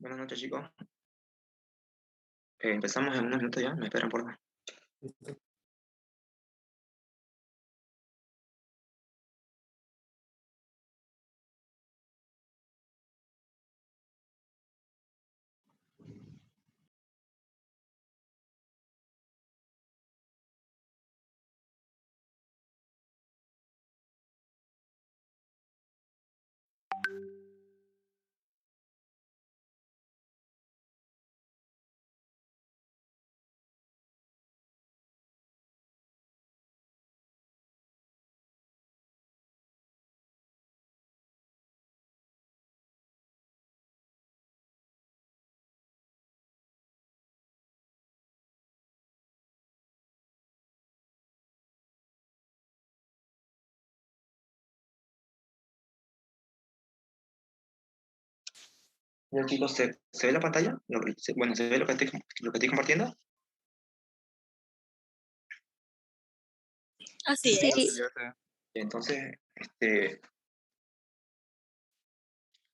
Buenas noches, chicos. Empezamos en unos minutos ya, me esperan por favor. Bien, chicos, ¿se ve la pantalla? Bueno, ¿se ve lo que estoy compartiendo? Así Sí, es. Entonces,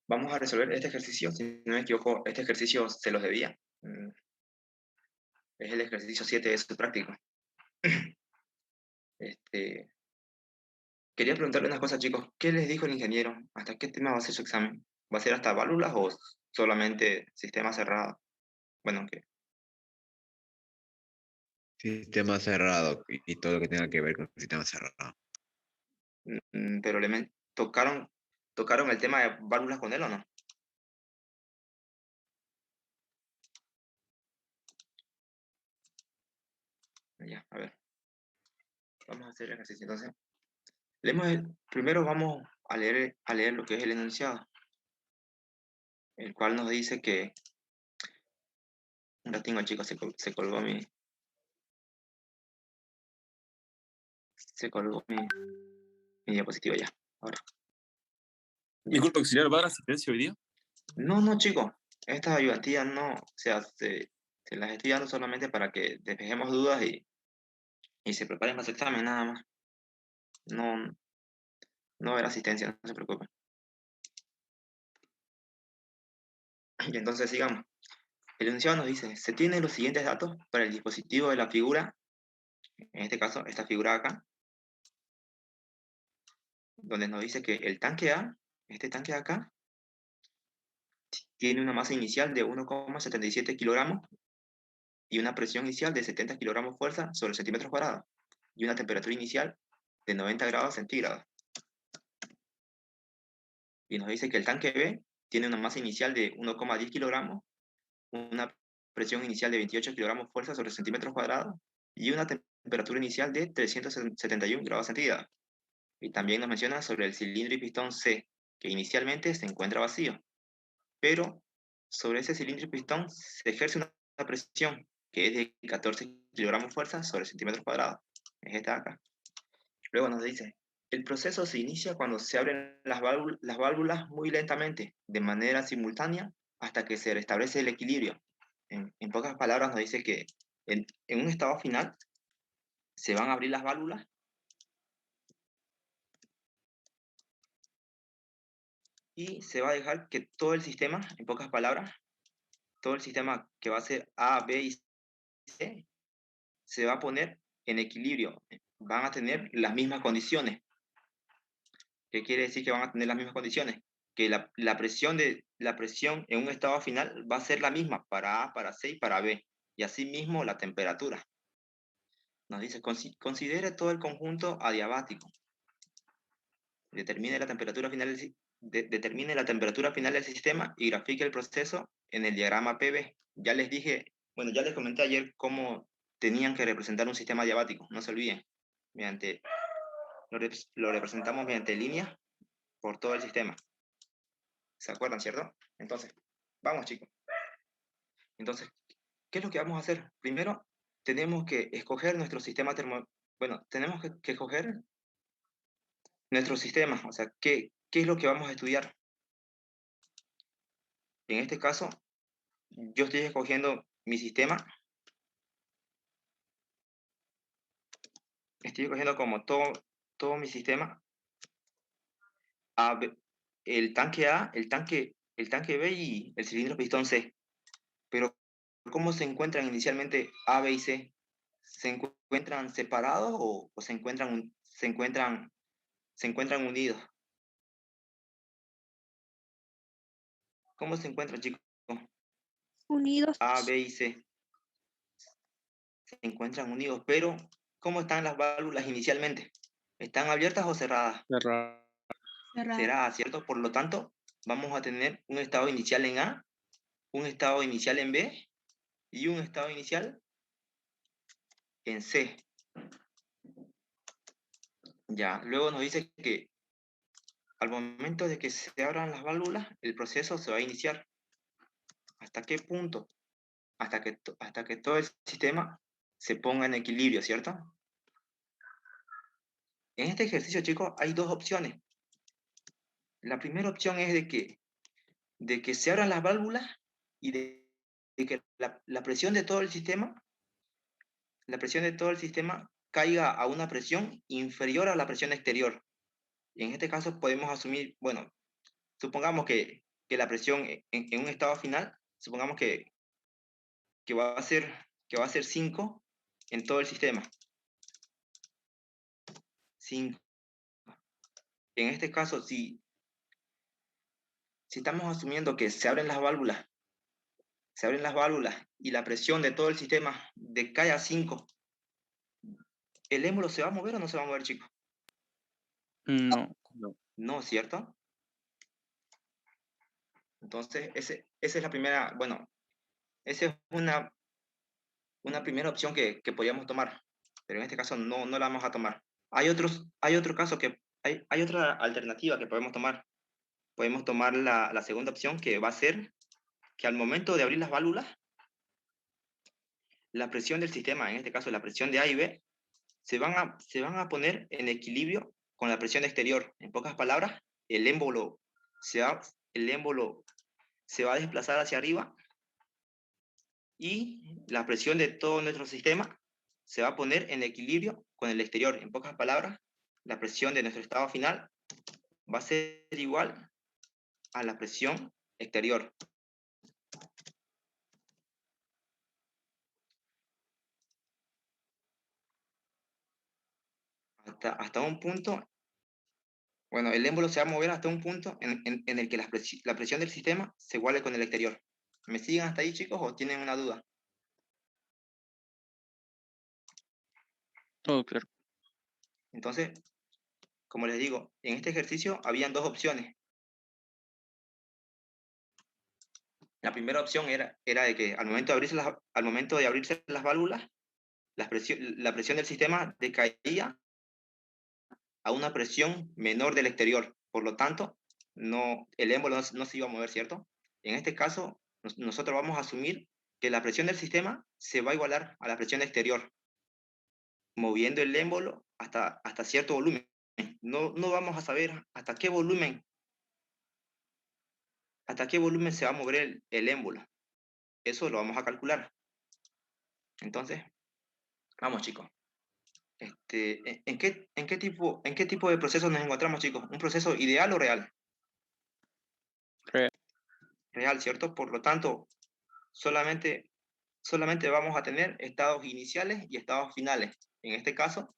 vamos a resolver este ejercicio. Si no me equivoco, este ejercicio se los debía. Es el ejercicio 7 de su práctico. Este, Quería preguntarle unas cosas, chicos. ¿Qué les dijo el ingeniero? ¿Hasta qué tema va a ser su examen? ¿Va a ser hasta válvulas o solamente sistema cerrado? Bueno, sistema cerrado y todo lo que tenga que ver con el sistema cerrado. pero ¿tocaron el tema de válvulas con él o no? Ya, a ver. Vamos a hacer el ejercicio. Entonces, primero vamos a leer lo que es el enunciado, el cual nos dice que, un ratito, chicos, se colgó mi diapositiva ya. Ahora. Disculpa, auxiliar, ¿va a dar asistencia hoy día? No, no, chicos, estas ayudantías no, o sea, se las estoy dando solamente para que despejemos dudas y se preparen para su examen, nada más. No, no haber asistencia, no se preocupen. Y entonces sigamos. El enunciado nos dice, se tienen los siguientes datos para el dispositivo de la figura, en este caso, esta figura acá, donde nos dice que el tanque A, este tanque de acá, tiene una masa inicial de 1,77 kilogramos y una presión inicial de 70 kilogramos fuerza sobre centímetros cuadrados y una temperatura inicial de 90 grados centígrados. Y nos dice que el tanque B tiene una masa inicial de 1,10 kilogramos, una presión inicial de 28 kilogramos fuerza sobre centímetros cuadrados y una temperatura inicial de 371 grados centígrados. Y también nos menciona sobre el cilindro y pistón C, que inicialmente se encuentra vacío, pero sobre ese cilindro y pistón se ejerce una presión que es de 14 kilogramos fuerza sobre centímetros cuadrados. Es esta de acá. Luego nos dice, el proceso se inicia cuando se abren las válvulas muy lentamente, de manera simultánea, hasta que se restablece el equilibrio. En pocas palabras nos dice que en un estado final se van a abrir las válvulas y se va a dejar que todo el sistema, en pocas palabras, todo el sistema que va a ser A, B y C, se va a poner en equilibrio. Van a tener las mismas condiciones. ¿Qué quiere decir que van a tener las mismas condiciones? Que la presión en un estado final va a ser la misma para A, para C y para B. Y asimismo la temperatura. Nos dice, considere todo el conjunto adiabático. Determine la temperatura final del sistema y grafique el proceso en el diagrama PV. Ya les dije, bueno, ya les comenté ayer cómo tenían que representar un sistema adiabático. No se olviden. Mediante, lo representamos mediante líneas por todo el sistema. ¿Se acuerdan, cierto? Entonces, vamos, chicos. Entonces, ¿qué es lo que vamos a hacer? Primero, tenemos que escoger nuestro sistema Bueno, tenemos que escoger nuestro sistema, o sea, ¿qué es lo que vamos a estudiar? En este caso, yo estoy escogiendo mi sistema. Estoy escogiendo como todo mi sistema. A, B, el tanque A, el tanque el tanque B y el cilindro pistón C. Pero, ¿cómo se encuentran inicialmente A, B y C? ¿Se encuentran separados o se encuentran unidos? ¿Cómo se encuentran, chicos? Unidos. A, B y C se encuentran unidos, pero ¿cómo están las válvulas inicialmente? ¿Están abiertas o cerradas? Cerrado. Cerrado. Cerradas, ¿cierto? Por lo tanto, vamos a tener un estado inicial en A, un estado inicial en B y un estado inicial en C. Ya, luego nos dice que al momento de que se abran las válvulas, el proceso se va a iniciar. ¿Hasta qué punto? Hasta que todo el sistema se ponga en equilibrio, ¿cierto? En este ejercicio, chicos, hay dos opciones. La primera opción es de que se abran las válvulas y de que la presión de todo el sistema, la presión de todo el sistema caiga a una presión inferior a la presión exterior. Y en este caso podemos asumir, bueno, supongamos que la presión en un estado final, supongamos que va a ser, que va a ser 5 en todo el sistema. 5. En este caso, si estamos asumiendo que se abren las válvulas y la presión de todo el sistema decae a 5, ¿el émbolo se va a mover o no se va a mover, chicos? No. No, ¿cierto? Entonces, esa es la primera, bueno, esa es una primera opción que podríamos tomar, pero en este caso no la vamos a tomar. Hay otro caso hay otra alternativa que podemos tomar. Podemos tomar la segunda opción, que va a ser que al momento de abrir las válvulas, la presión del sistema, en este caso la presión de A y B, se van a poner en equilibrio con la presión exterior. En pocas palabras, el émbolo el émbolo se va a desplazar hacia arriba y la presión de todo nuestro sistema se va a poner en equilibrio con el exterior. En pocas palabras, la presión de nuestro estado final va a ser igual a la presión exterior. Hasta un punto, bueno, el émbolo se va a mover hasta un punto en el que la presión del sistema se iguale con el exterior. ¿Me siguen hasta ahí, chicos, o tienen una duda? Todo claro. Entonces, como les digo, en este ejercicio habían dos opciones. La primera opción era de que al momento de abrirse las válvulas, la presión del sistema decaía a una presión menor del exterior. Por lo tanto, el émbolo no se iba a mover, ¿cierto? En este caso, nosotros vamos a asumir que la presión del sistema se va a igualar a la presión exterior, moviendo el émbolo hasta cierto volumen. No vamos a saber hasta qué volumen se va a mover el émbolo. Eso lo vamos a calcular. Entonces, vamos, chicos. ¿En qué tipo de proceso nos encontramos, chicos? ¿Un proceso ideal o real? Real. Real, ¿cierto? Por lo tanto, solamente vamos a tener estados iniciales y estados finales. En este caso,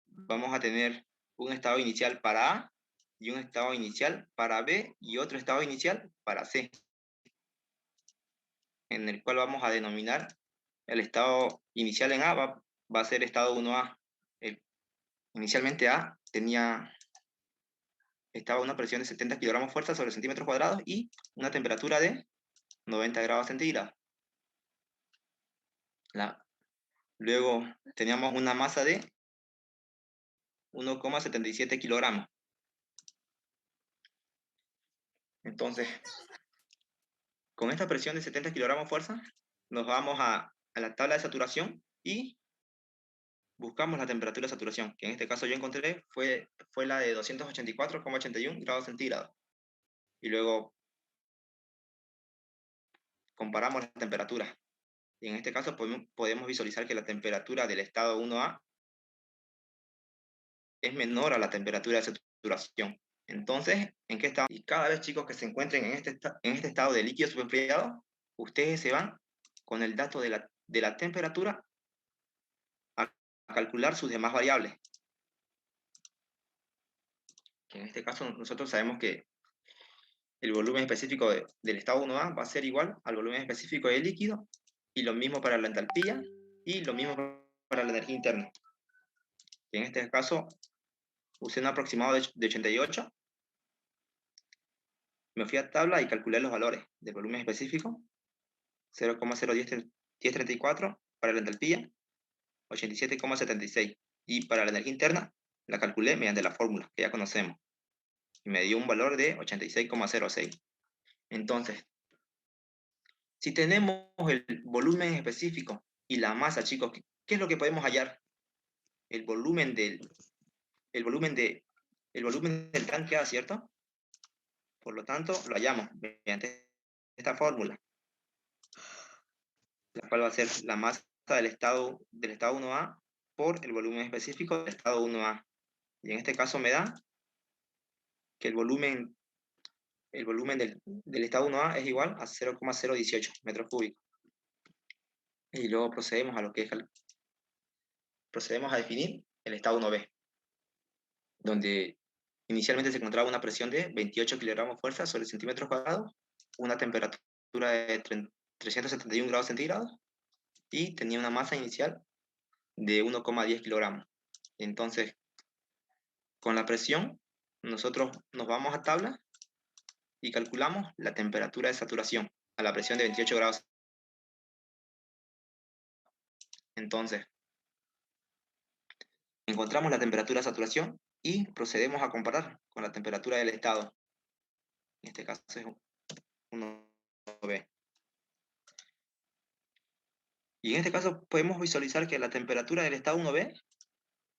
vamos a tener un estado inicial para A y un estado inicial para B y otro estado inicial para C, en el cual vamos a denominar el estado inicial en A va a ser estado 1A. Inicialmente A estaba a una presión de 70 kilogramos fuerza sobre centímetros cuadrados y una temperatura de 90 grados centígrados. Luego teníamos una masa de 1,77 kilogramos. Entonces, con esta presión de 70 kilogramos fuerza, nos vamos a la tabla de saturación y buscamos la temperatura de saturación, que en este caso yo encontré fue la de 284,81 grados centígrados. Y luego comparamos las temperaturas. Y en este caso podemos visualizar que la temperatura del estado 1A es menor a la temperatura de saturación. Entonces, ¿en qué estado? Y cada vez, chicos, que se encuentren en este estado de líquido superenfriado, ustedes se van con el dato de la temperatura a calcular sus demás variables. Que en este caso nosotros sabemos que el volumen específico del estado 1A va a ser igual al volumen específico del líquido, y lo mismo para la entalpía, y lo mismo para la energía interna. En este caso, usé un aproximado de 88, me fui a tabla y calculé los valores del volumen específico, 0,01034 para la entalpía, 87,76, y para la energía interna la calculé mediante la fórmula que ya conocemos, y me dio un valor de 86,06. Entonces, si tenemos el volumen específico y la masa, chicos, ¿qué es lo que podemos hallar? El volumen del tanque A, ¿cierto? Por lo tanto, lo hallamos mediante esta fórmula, la cual va a ser la masa del estado 1A por el volumen específico del estado 1A. Y en este caso me da que el volumen del estado 1A es igual a 0,018 metros cúbicos. Y luego procedemos a definir el estado 1B, donde inicialmente se encontraba una presión de 28 kilogramos fuerza sobre centímetros cuadrados, una temperatura de 371 grados centígrados, y tenía una masa inicial de 1,10 kilogramos. Entonces, con la presión, nosotros nos vamos a tabla y calculamos la temperatura de saturación a la presión de 28 grados. Entonces, encontramos la temperatura de saturación y procedemos a comparar con la temperatura del estado. En este caso es 1B. Y en este caso podemos visualizar que la temperatura del estado 1B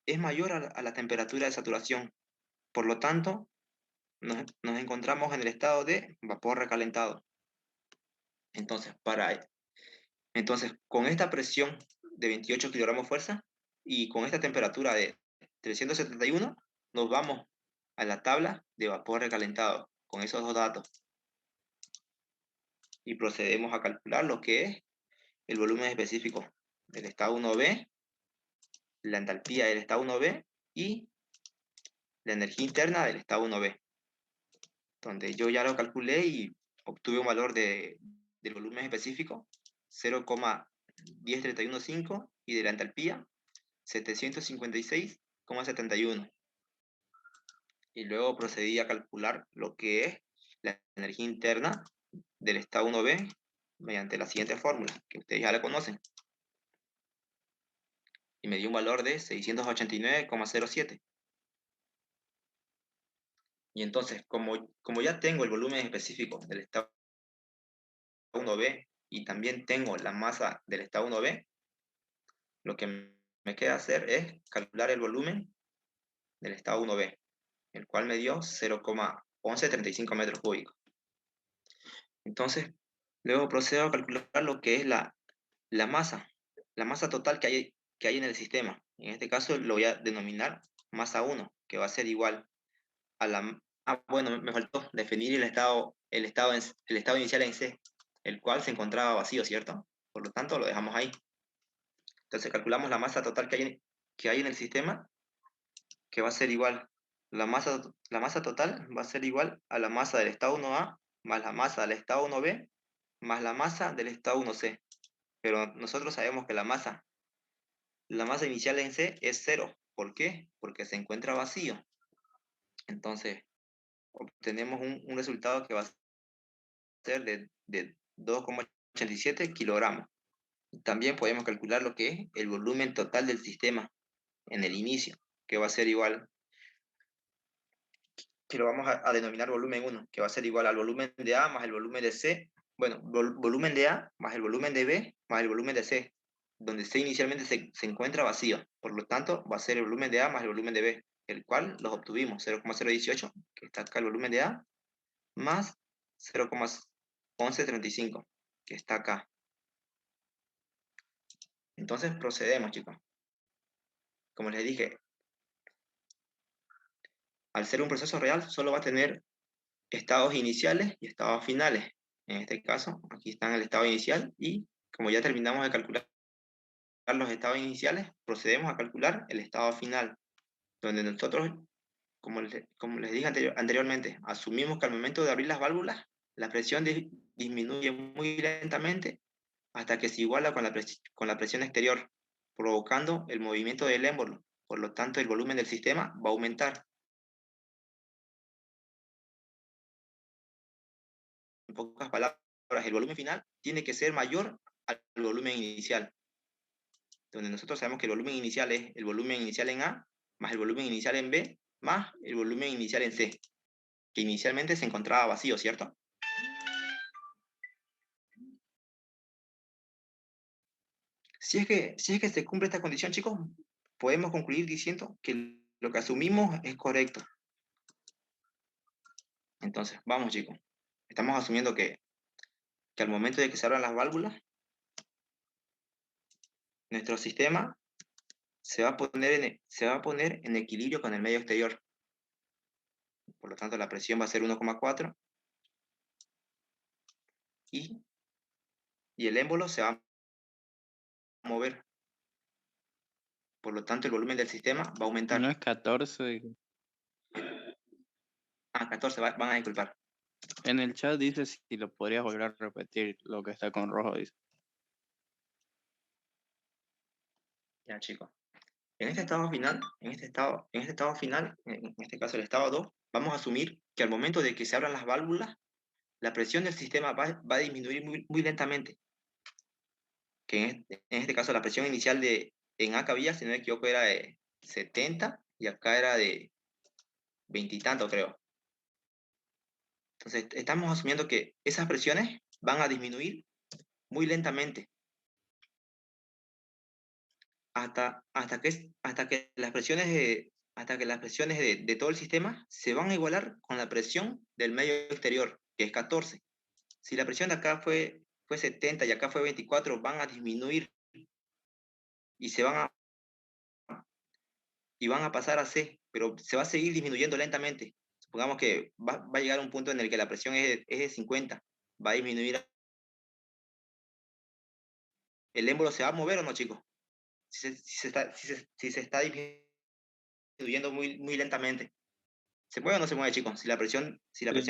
es mayor a la temperatura de saturación. Por lo tanto, nos encontramos en el estado de vapor recalentado. Entonces, con esta presión de 28 kilogramos fuerza y con esta temperatura de 371, nos vamos a la tabla de vapor recalentado con esos dos datos. Y procedemos a calcular lo que es el volumen específico del estado 1B, la entalpía del estado 1B y la energía interna del estado 1B, donde yo ya lo calculé y obtuve un valor del volumen específico 0,10315 y de la entalpía 756,71. Y luego procedí a calcular lo que es la energía interna del estado 1B mediante la siguiente fórmula, que ustedes ya la conocen. Y me dio un valor de 689,07. Y entonces, como ya tengo el volumen específico del estado 1B y también tengo la masa del estado 1B, lo que me queda hacer es calcular el volumen del estado 1B, el cual me dio 0,1135 metros cúbicos. Entonces, luego procedo a calcular lo que es la masa total que hay en el sistema. En este caso lo voy a denominar masa 1, que va a ser igual a la... bueno, me faltó definir el estado inicial en C, el cual se encontraba vacío, ¿cierto? Por lo tanto, lo dejamos ahí. Entonces calculamos la masa total que hay en el sistema, que va a ser igual, la masa total va a ser igual a la masa del estado 1A más la masa del estado 1B más la masa del estado 1C. Pero nosotros sabemos que la masa inicial en C es 0. ¿Por qué? Porque se encuentra vacío. Entonces, obtenemos un resultado que va a ser de 2,87 kilogramos. También podemos calcular lo que es el volumen total del sistema en el inicio, que va a ser igual, que lo vamos a denominar volumen 1, que va a ser igual al volumen de A más el volumen de C. Bueno, volumen de A más el volumen de B más el volumen de C, donde C inicialmente se encuentra vacío. Por lo tanto, va a ser el volumen de A más el volumen de B, el cual los obtuvimos, 0,018, que está acá el volumen de A, más 0,1135, que está acá. Entonces procedemos, chicos. Como les dije, al ser un proceso real, solo va a tener estados iniciales y estados finales. En este caso, aquí está el estado inicial y como ya terminamos de calcular los estados iniciales, procedemos a calcular el estado final, donde nosotros, como les dije anteriormente, asumimos que al momento de abrir las válvulas, la presión disminuye muy lentamente hasta que se iguala con la presión exterior, provocando el movimiento del émbolo. Por lo tanto, el volumen del sistema va a aumentar. En pocas palabras, el volumen final tiene que ser mayor al volumen inicial, donde nosotros sabemos que el volumen inicial es el volumen inicial en A, más el volumen inicial en B, más el volumen inicial en C, que inicialmente se encontraba vacío, ¿cierto? Si es que se cumple esta condición, chicos, podemos concluir diciendo que lo que asumimos es correcto. Entonces, vamos, chicos. Estamos asumiendo que al momento de que se abran las válvulas, nuestro sistema se va a poner en equilibrio con el medio exterior. Por lo tanto, la presión va a ser 1,4 y el émbolo se va a mover. Por lo tanto, el volumen del sistema va a aumentar. No es 14. 14, van a disculpar. En el chat dice si lo podrías volver a repetir lo que está con rojo, dice. Ya, chicos. En este estado final, en este caso el estado 2, vamos a asumir que al momento de que se abran las válvulas, la presión del sistema va a disminuir muy lentamente. Que en este caso la presión inicial en A cabía, si no me equivoco, era de 70 y acá era de 20 y tanto, creo. Entonces, estamos asumiendo que esas presiones van a disminuir muy lentamente hasta que las presiones de todo el sistema se van a igualar con la presión del medio exterior, que es 14. Si la presión de acá fue 70 y acá fue 24, van a disminuir y van a pasar a C, pero se va a seguir disminuyendo lentamente. Supongamos que va a llegar a un punto en el que la presión es de 50, va a disminuir. ¿El émbolo se va a mover o no, chicos? Si se está disminuyendo muy lentamente. ¿Se mueve o no se mueve, chicos? Si la presión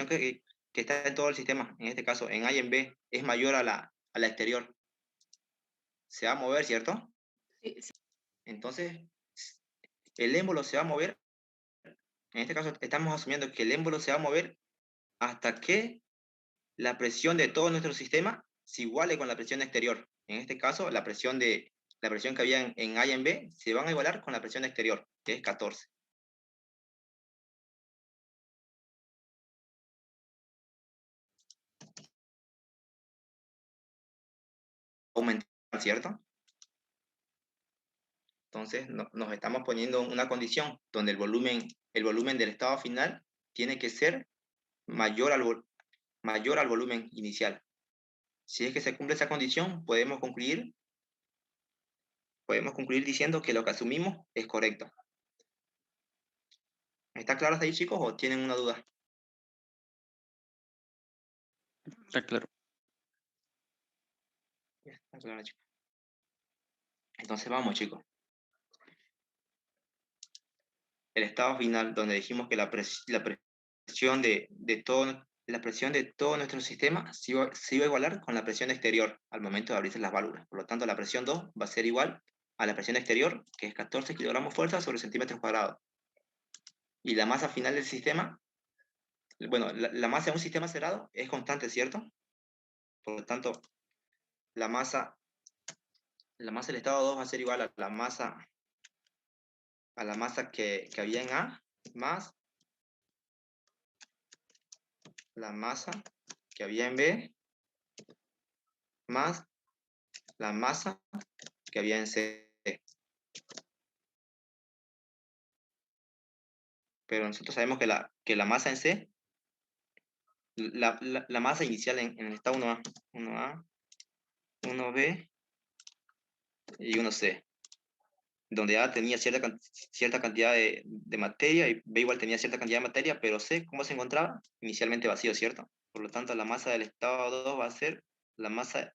que está en todo el sistema, en este caso en A y en B, es mayor a la exterior, se va a mover, ¿cierto? Sí, sí. Entonces, el émbolo se va a mover. En este caso, estamos asumiendo que el émbolo se va a mover hasta que la presión de todo nuestro sistema se iguale con la presión exterior. En este caso, la presión que había en A y en B se van a igualar con la presión exterior, que es 14. Aumentar, ¿cierto? Entonces, nos estamos poniendo una condición donde el volumen del estado final tiene que ser mayor al volumen inicial. Si es que se cumple esa condición, podemos concluir diciendo que lo que asumimos es correcto. ¿Está claro hasta ahí, chicos, o tienen una duda? Está claro. Está claro, chicos. Entonces vamos, chicos. El estado final, donde dijimos que la presión de todo nuestro sistema se iba a igualar con la presión exterior al momento de abrirse las válvulas. Por lo tanto, la presión 2 va a ser igual a la presión exterior, que es 14 kilogramos fuerza sobre centímetros cuadrados. Y la masa final del sistema, bueno, la masa de un sistema cerrado es constante, ¿cierto? Por lo tanto, la masa del estado 2 va a ser igual a la masa que había en A, más la masa que había en B, más la masa que había en C. Pero nosotros sabemos que la masa en C, la masa inicial en el estado 1A, 1B y 1C. donde A tenía cierta cantidad de materia y B igual tenía cierta cantidad de materia, pero C, ¿cómo se encontraba? Inicialmente vacío, ¿cierto? Por lo tanto, la masa del estado 2 va a ser la masa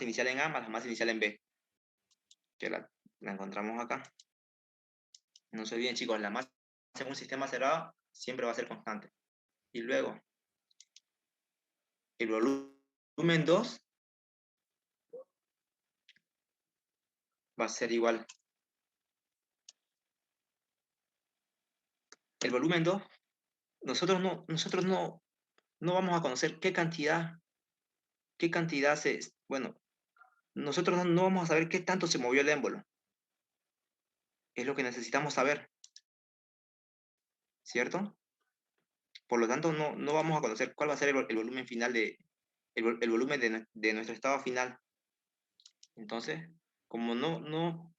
inicial en A más la masa inicial en B, que la encontramos acá. No se olviden, chicos, la masa en un sistema cerrado siempre va a ser constante. Y luego, el volumen 2 va a ser igual. El volumen 2, nosotros no vamos a conocer qué cantidad bueno, nosotros no vamos a saber qué tanto se movió el émbolo. Es lo que necesitamos saber, ¿cierto? Por lo tanto, no vamos a conocer cuál va a ser el volumen final el volumen de nuestro estado final. Entonces, como no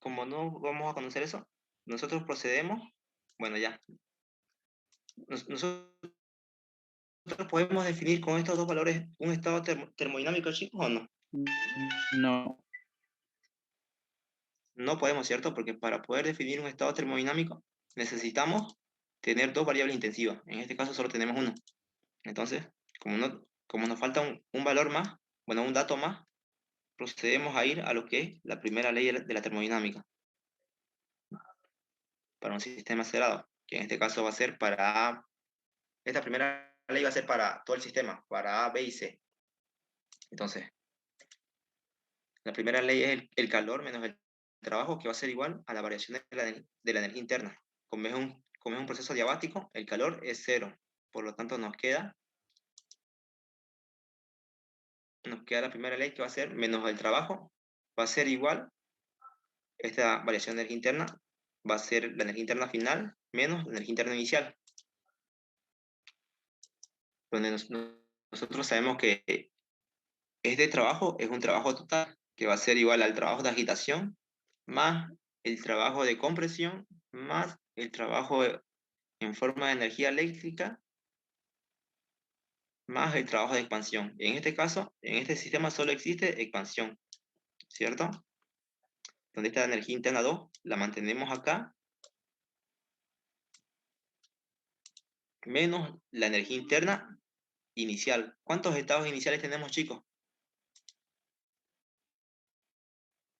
vamos a conocer eso, nosotros procedemos, bueno, ya. Nosotros podemos definir con estos dos valores un estado termodinámico, chicos, ¿o no? No. No podemos, ¿cierto? Porque para poder definir un estado termodinámico necesitamos tener dos variables intensivas. En este caso solo tenemos una. Entonces, como nos falta un valor más, bueno, un dato más, procedemos a ir a lo que es la primera ley de la termodinámica para un sistema cerrado, que en este caso va a ser para A. Esta primera ley va a ser para todo el sistema, para A, B y C. Entonces, la primera ley es el calor menos el trabajo, que va a ser igual a la variación de la energía interna. Como es un proceso diabático, el calor es cero. Por lo tanto, nos queda la primera ley, que va a ser menos el trabajo, va a ser igual, esta variación de energía interna va a ser la energía interna final menos la energía interna inicial. Donde nosotros sabemos que este trabajo es un trabajo total, que va a ser igual al trabajo de agitación más el trabajo de compresión más el trabajo en forma de energía eléctrica más el trabajo de expansión. En este caso, en este sistema solo existe expansión, ¿cierto? Donde está la energía interna 2, la mantenemos acá, menos la energía interna inicial. ¿Cuántos estados iniciales tenemos, chicos?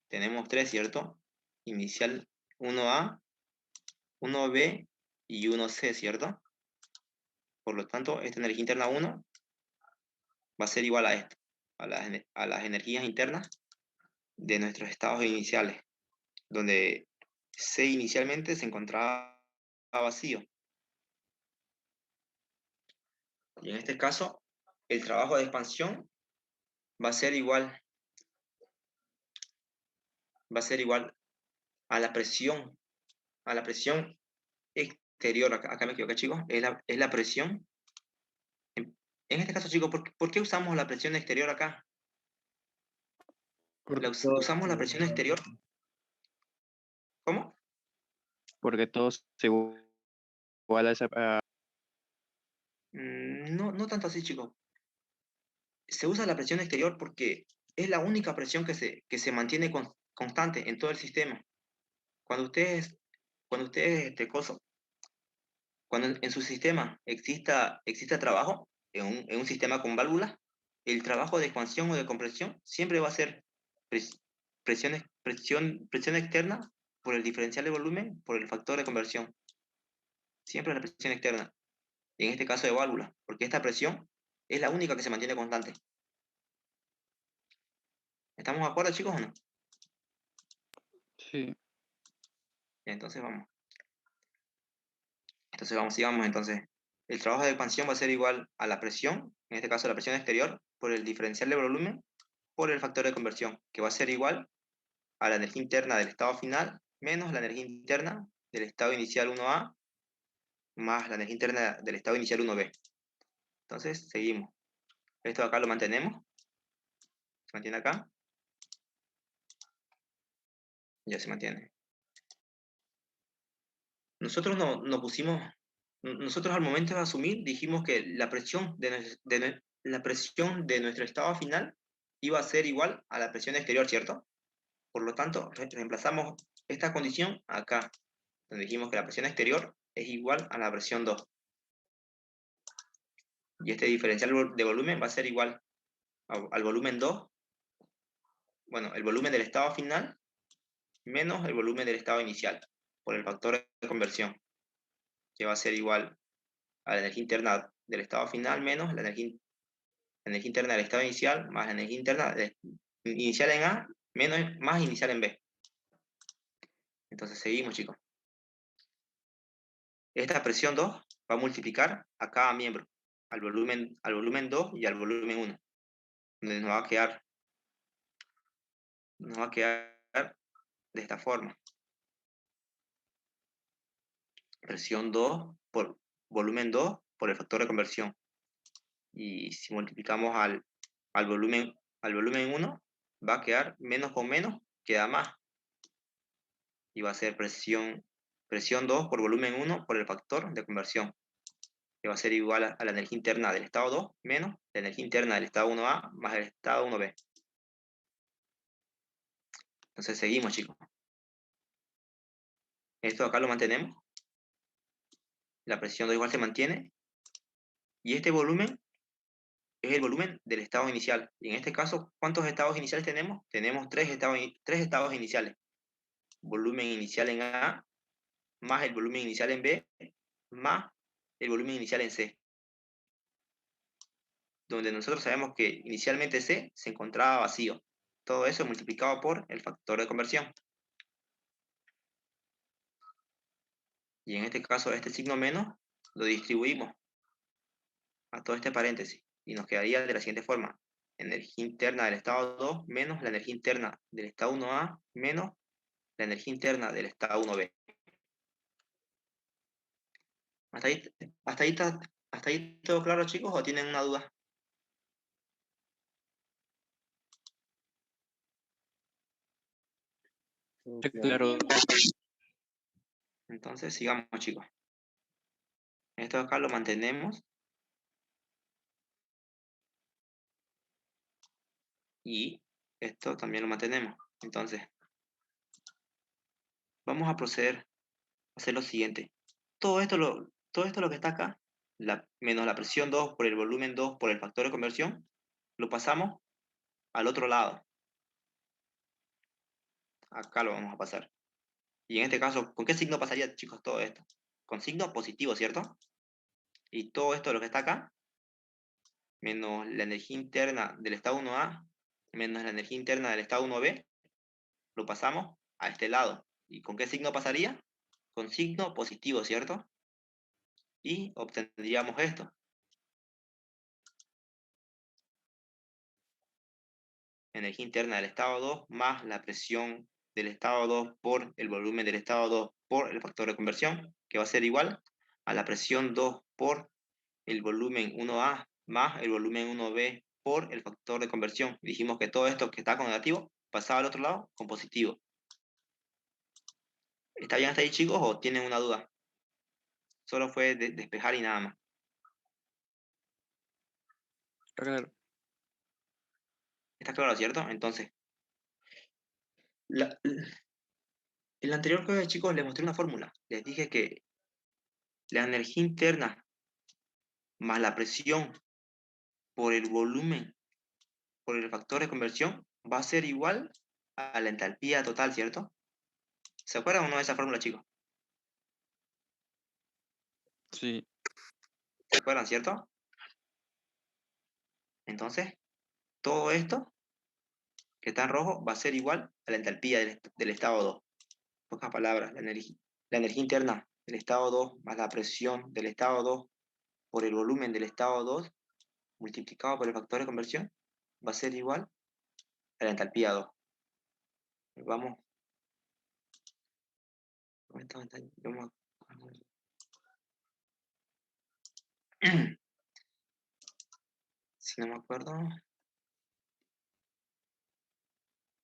Tenemos 3, ¿cierto? Inicial 1A, 1B y 1C, ¿cierto? Por lo tanto, esta energía interna 1 va a ser igual a esto, a las energías internas de nuestros estados iniciales, donde C inicialmente se encontraba vacío. Y en este caso, el trabajo de expansión va a ser igual a la presión exterior. Acá me equivoqué, chicos. Es la presión. En este caso, chicos, ¿por qué usamos la presión exterior acá? Usamos la presión exterior. ¿Cómo? Porque todo se iguala a esa. No tanto así, chicos. Se usa la presión exterior porque es la única presión que se mantiene constante en todo el sistema. Cuando ustedes, cuando en su sistema exista trabajo, en un sistema con válvulas, el trabajo de expansión o de compresión siempre va a ser presión externa por el diferencial de volumen por el factor de conversión. Siempre la presión externa. Y en este caso de válvula, porque esta presión es la única que se mantiene constante. ¿Estamos de acuerdo, chicos, o no? Sí. Entonces vamos. Sigamos entonces. El trabajo de expansión va a ser igual a la presión, en este caso la presión exterior, por el diferencial de volumen, por el factor de conversión, que va a ser igual a la energía interna del estado final, menos la energía interna del estado inicial 1A, más la energía interna del estado inicial 1B. Entonces, seguimos. Esto de acá lo mantenemos. Se mantiene acá. Ya se mantiene. Nosotros nosotros al momento de asumir dijimos que la presión de nuestro estado final iba a ser igual a la presión exterior, ¿cierto? Por lo tanto, reemplazamos esta condición acá, donde dijimos que la presión exterior es igual a la presión 2. Y este diferencial de volumen va a ser igual al volumen 2, bueno, el volumen del estado final menos el volumen del estado inicial, por el factor de conversión, que va a ser igual a la energía interna del estado final menos la energía interna del estado inicial, más la energía interna inicial en A, menos más inicial en B. Entonces seguimos, chicos. Esta presión 2 va a multiplicar a cada miembro, al volumen 2 y al volumen 1, donde nos va a quedar de esta forma. Presión 2 por volumen 2 por el factor de conversión. Y si multiplicamos al volumen 1, va a quedar menos con menos, queda más. Y va a ser presión 2 por volumen 1 por el factor de conversión, que va a ser igual a la energía interna del estado 2 menos la energía interna del estado 1A más el estado 1B. Entonces seguimos, chicos. Esto acá lo mantenemos. La presión 2 igual se mantiene. Y este volumen es el volumen del estado inicial. Y en este caso, ¿cuántos estados iniciales tenemos? Tenemos tres estados iniciales. Volumen inicial en A, más el volumen inicial en B, más el volumen inicial en C. Donde nosotros sabemos que inicialmente C se encontraba vacío. Todo eso multiplicado por el factor de conversión. Y en este caso, este signo menos lo distribuimos a todo este paréntesis. Y nos quedaría de la siguiente forma. Energía interna del estado 2 menos la energía interna del estado 1A menos la energía interna del estado 1B. ¿Hasta ahí todo claro, chicos, o tienen una duda? Claro. Entonces, sigamos, chicos. Esto acá lo mantenemos. Y esto también lo mantenemos. Entonces, vamos a proceder a hacer lo siguiente. Todo esto lo que está acá, menos la presión 2 por el volumen 2 por el factor de conversión, lo pasamos al otro lado. Acá lo vamos a pasar. Y en este caso, ¿con qué signo pasaría, chicos, todo esto? Con signo positivo, ¿cierto? Y todo esto lo que está acá, menos la energía interna del estado 1A, menos la energía interna del estado 1B, lo pasamos a este lado. ¿Y con qué signo pasaría? Con signo positivo, ¿cierto? Y obtendríamos esto. Energía interna del estado 2 más la presión del estado 2 por el volumen del estado 2 por el factor de conversión, que va a ser igual a la presión 2 por el volumen 1A más el volumen 1B por el factor de conversión. Dijimos que todo esto que está con negativo pasaba al otro lado con positivo. ¿Está bien hasta ahí, chicos, o tienen una duda? Solo fue despejar y nada más. Claro. ¿Está claro, cierto? Entonces, en la anterior clase, chicos, les mostré una fórmula. Les dije que la energía interna más la presión por el volumen, por el factor de conversión, va a ser igual a la entalpía total, ¿cierto? ¿Se acuerdan o no de esa fórmula, chicos? Sí. ¿Se acuerdan, cierto? Entonces, todo esto que está en rojo va a ser igual a la entalpía del estado 2. En pocas palabras, la energía interna del estado 2 más la presión del estado 2 por el volumen del estado 2 multiplicado por el factor de conversión va a ser igual a la entalpía 2. Vamos. Si no me acuerdo.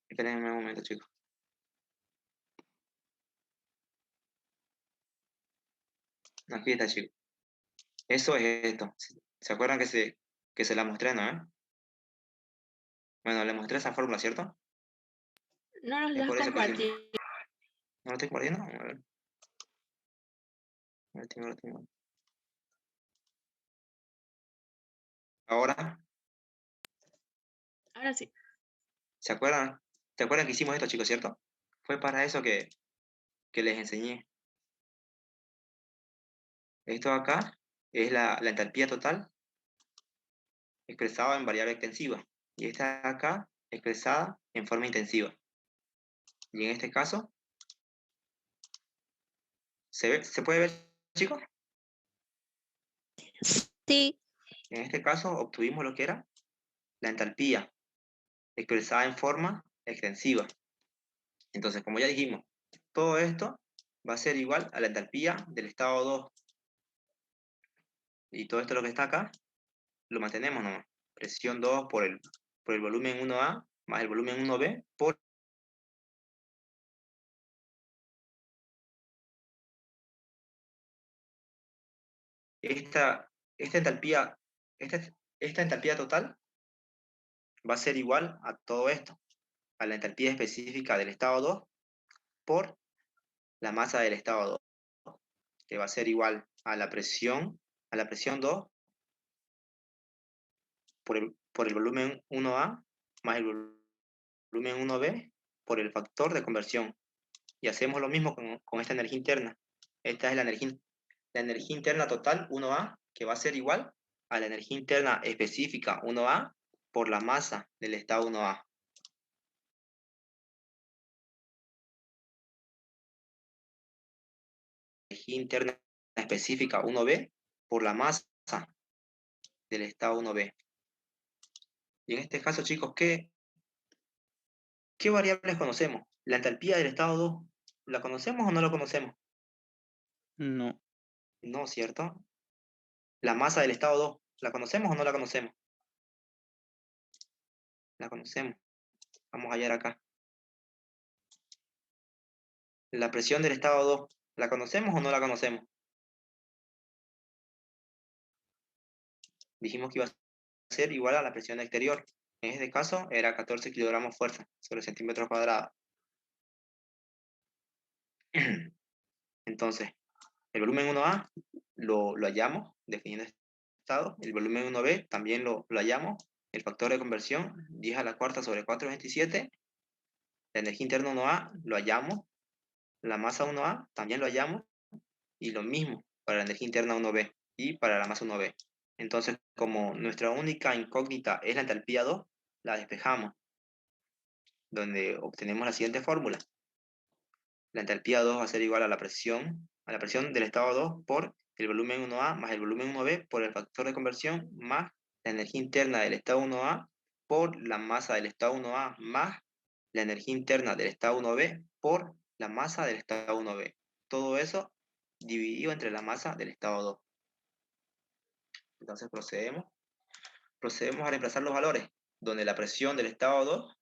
Espérenme un momento, chicos. Aquí está, chicos. Eso es esto. ¿Se acuerdan que se la mostré, no? Bueno, le mostré esa fórmula, ¿cierto? No nos Es las por eso que compartido. ¿No lo tengo por ahí? No, a ver. Lo tengo. Ahora, Ahora sí. ¿se acuerdan? ¿Se acuerdan que hicimos esto, chicos, cierto? Fue para eso que les enseñé. Esto acá es la entalpía total expresada en variable extensiva. Y esta de acá expresada en forma intensiva. Y en este caso, ¿se puede ver, chicos? Sí. En este caso obtuvimos lo que era la entalpía expresada en forma extensiva. Entonces, como ya dijimos, todo esto va a ser igual a la entalpía del estado 2. Y todo esto lo que está acá, lo mantenemos nomás. Presión 2 por el volumen 1A más el volumen 1B por esta, esta entalpía, esta, esta entalpía total va a ser igual a todo esto, a la entalpía específica del estado 2 por la masa del estado 2, que va a ser igual a la presión 2 por el volumen 1A más el volumen 1B por el factor de conversión. Y hacemos lo mismo con esta energía interna. Esta es la energía interna total 1A, que va a ser igual a la energía interna específica 1A por la masa del estado 1A. Energía interna específica 1B por la masa del estado 1B. Y en este caso, chicos, ¿qué variables conocemos? ¿La entalpía del estado 2 la conocemos o no la conocemos? No. No, ¿cierto? ¿La masa del estado 2 la conocemos o no la conocemos? La conocemos. Vamos a hallar acá. ¿La presión del estado 2 la conocemos o no la conocemos? Dijimos que iba a ser igual a la presión exterior. En este caso era 14 kilogramos fuerza sobre centímetros cuadrados. Entonces, el volumen 1A lo hallamos definiendo este estado. El volumen 1B también lo hallamos. El factor de conversión, 10 a la cuarta sobre 4,27. La energía interna 1A lo hallamos. La masa 1A también lo hallamos. Y lo mismo para la energía interna 1B y para la masa 1B. Entonces, como nuestra única incógnita es la entalpía 2, la despejamos, donde obtenemos la siguiente fórmula. La entalpía 2 va a ser igual a la presión del estado 2 por el volumen 1A más el volumen 1B por el factor de conversión más la energía interna del estado 1A por la masa del estado 1A más la energía interna del estado 1B por la masa del estado 1B. Todo eso dividido entre la masa del estado 2. Entonces procedemos a reemplazar los valores, donde la presión del estado 2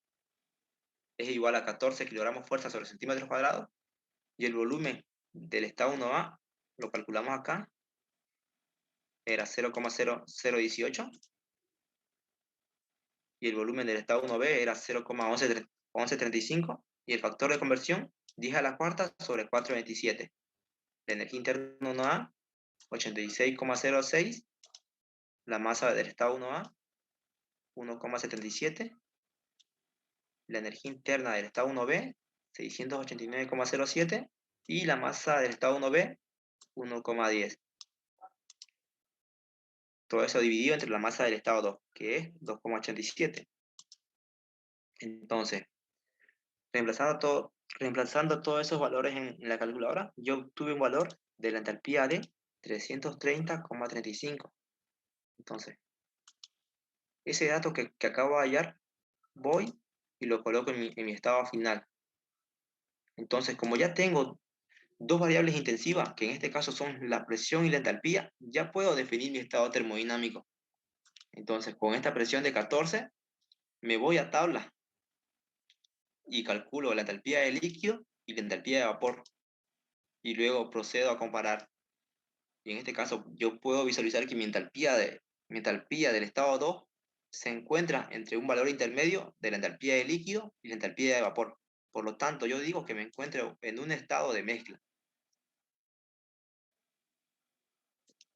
es igual a 14 kilogramos fuerza sobre centímetros cuadrados, y el volumen del estado 1A, lo calculamos acá, era 0,0018, y el volumen del estado 1B era 0,1135, y el factor de conversión, 10 a la cuarta sobre 4,27. La energía interna 1A, 86,06, la masa del estado 1A, 1,77, la energía interna del estado 1B, 689,07, y la masa del estado 1B, 1,10. Todo eso dividido entre la masa del estado 2, que es 2,87. Entonces, reemplazando todos esos valores en la calculadora, yo obtuve un valor de la entalpía de 330,35. Entonces, ese dato que acabo de hallar, voy y lo coloco en mi estado final. Entonces, como ya tengo dos variables intensivas, que en este caso son la presión y la entalpía, ya puedo definir mi estado termodinámico. Entonces, con esta presión de 14, me voy a tabla y calculo la entalpía de líquido y la entalpía de vapor. Y luego procedo a comparar. Y en este caso, yo puedo visualizar que mi entalpía del estado 2 se encuentra entre un valor intermedio de la entalpía de líquido y la entalpía de vapor. Por lo tanto, yo digo que me encuentro en un estado de mezcla.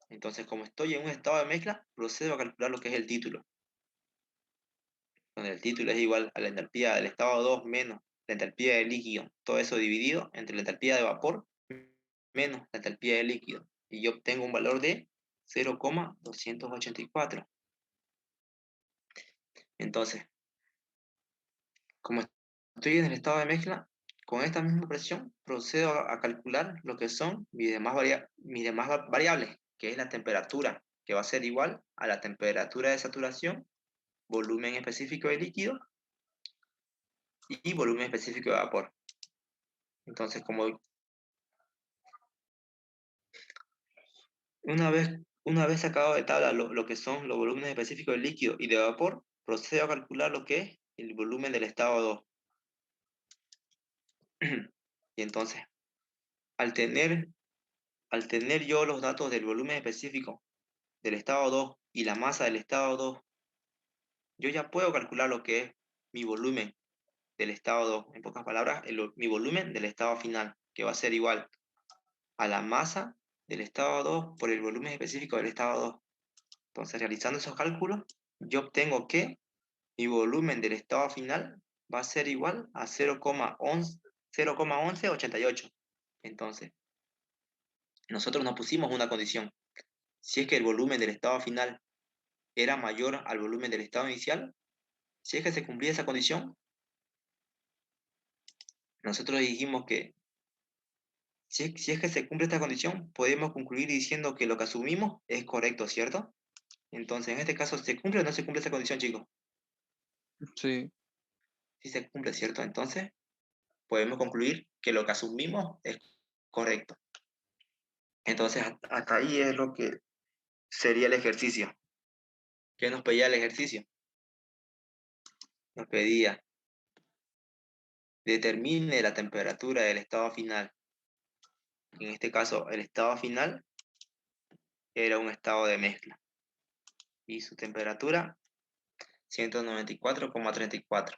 Entonces, como estoy en un estado de mezcla, procedo a calcular lo que es el título. Donde el título es igual a la entalpía del estado 2 menos la entalpía del líquido. Todo eso dividido entre la entalpía de vapor menos la entalpía del líquido. Y yo obtengo un valor de 0,284. Entonces, como estoy en el estado de mezcla, con esta misma presión procedo a calcular lo que son mis demás variables, que es la temperatura, que va a ser igual a la temperatura de saturación, volumen específico de líquido y volumen específico de vapor. Entonces, como una vez sacado de tabla lo que son los volúmenes específicos de líquido y de vapor, procedo a calcular lo que es el volumen del estado 2. Y entonces, al tener yo los datos del volumen específico del estado 2 y la masa del estado 2, yo ya puedo calcular lo que es mi volumen del estado 2. En pocas palabras, mi volumen del estado final, que va a ser igual a la masa del estado 2 por el volumen específico del estado 2. Entonces, realizando esos cálculos, yo obtengo que mi volumen del estado final va a ser igual a 0,1188. Entonces, nosotros nos pusimos una condición. Si es que el volumen del estado final era mayor al volumen del estado inicial, si es que se cumplía esa condición, nosotros dijimos que si es que se cumple esta condición, podemos concluir diciendo que lo que asumimos es correcto, ¿cierto? Entonces, en este caso, ¿se cumple o no se cumple esa condición, chicos? Sí, Si se cumple, ¿cierto? Entonces, podemos concluir que lo que asumimos es correcto. Entonces, hasta ahí es lo que sería el ejercicio. ¿Qué nos pedía el ejercicio? Nos pedía, determine la temperatura del estado final. En este caso, el estado final era un estado de mezcla. Y su temperatura, 194,34.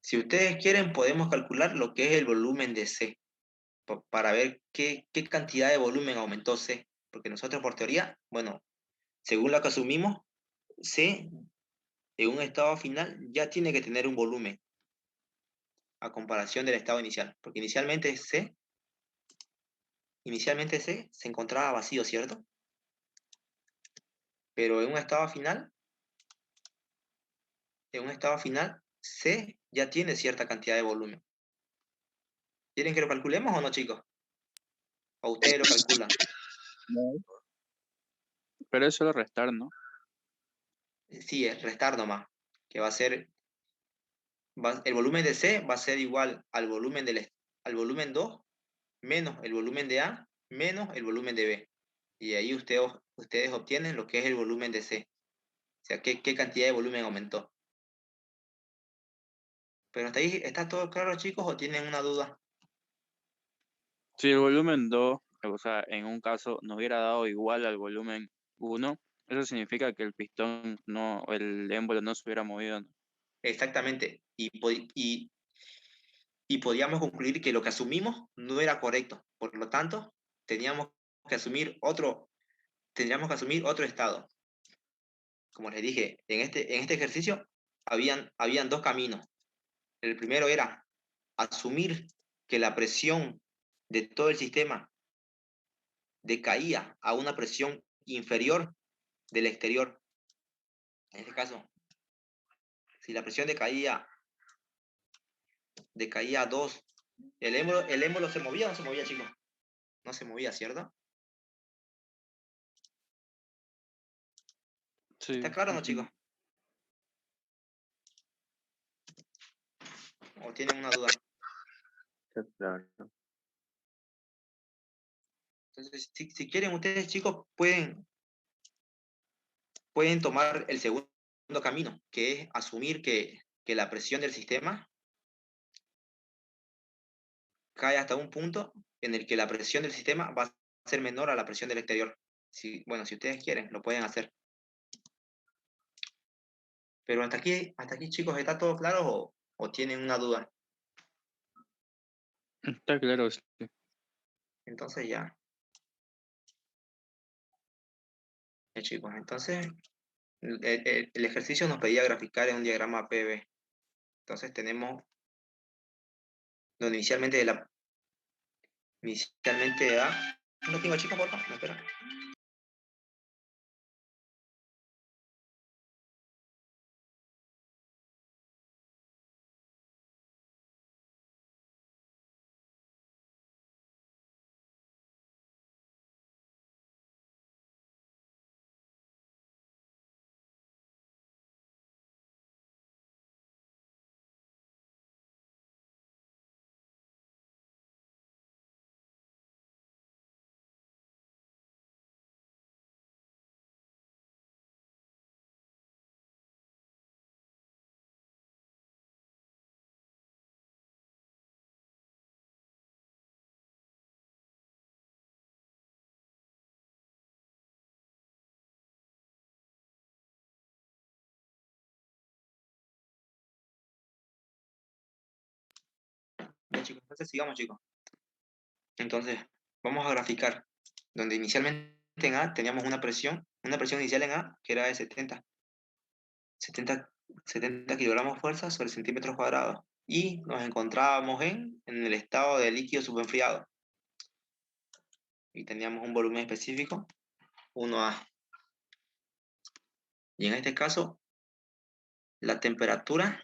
Si ustedes quieren, podemos calcular lo que es el volumen de C, para ver qué cantidad de volumen aumentó C. Porque nosotros por teoría, bueno, según lo que asumimos, C en un estado final ya tiene que tener un volumen a comparación del estado inicial. Porque inicialmente C se encontraba vacío, ¿cierto? Pero en un estado final, C ya tiene cierta cantidad de volumen. ¿Quieren que lo calculemos o no, chicos? ¿O ustedes lo calculan? pero es solo restar, ¿no? Sí, es restar nomás, que va a ser, el volumen de C va a ser igual al volumen 2 menos el volumen de A menos el volumen de B. Y ahí ustedes obtienen lo que es el volumen de C. O sea, qué cantidad de volumen aumentó. Pero hasta ahí, ¿está todo claro, chicos, o tienen una duda? Si el volumen 2, o sea, en un caso nos hubiera dado igual al volumen 1, eso significa que el pistón no, el émbolo no se hubiera movido, ¿no? Exactamente. Y podíamos concluir que lo que asumimos no era correcto. Por lo tanto, teníamos que asumir otro estado. Como les dije, en este ejercicio habían dos caminos. El primero era asumir que la presión de todo el sistema decaía a una presión inferior del exterior. En este caso, si la presión decaía a 2, ¿el émbolo se movía o no se movía, chicos? No se movía, ¿cierto? Sí. ¿Está claro o no, chicos? ¿O tienen una duda? Claro. Entonces, si quieren ustedes, chicos, pueden tomar el segundo camino, que es asumir que la presión del sistema cae hasta un punto en el que la presión del sistema va a ser menor a la presión del exterior. Bueno, si ustedes quieren, lo pueden hacer. Pero hasta aquí, chicos, ¿está todo claro ¿O tienen una duda? Está claro, sí. Entonces ya. Chicos, entonces el ejercicio nos pedía graficar en un diagrama PV. Entonces tenemos donde inicialmente da. No tengo chicos, por favor, no, espera. Bien, chicos, entonces sigamos, chicos. Entonces, vamos a graficar, donde inicialmente en A teníamos una presión inicial en A que era de 70 kilogramos fuerza sobre centímetros cuadrados. Y nos encontrábamos en el estado de líquido subenfriado. Y teníamos un volumen específico, 1A. Y en este caso, la temperatura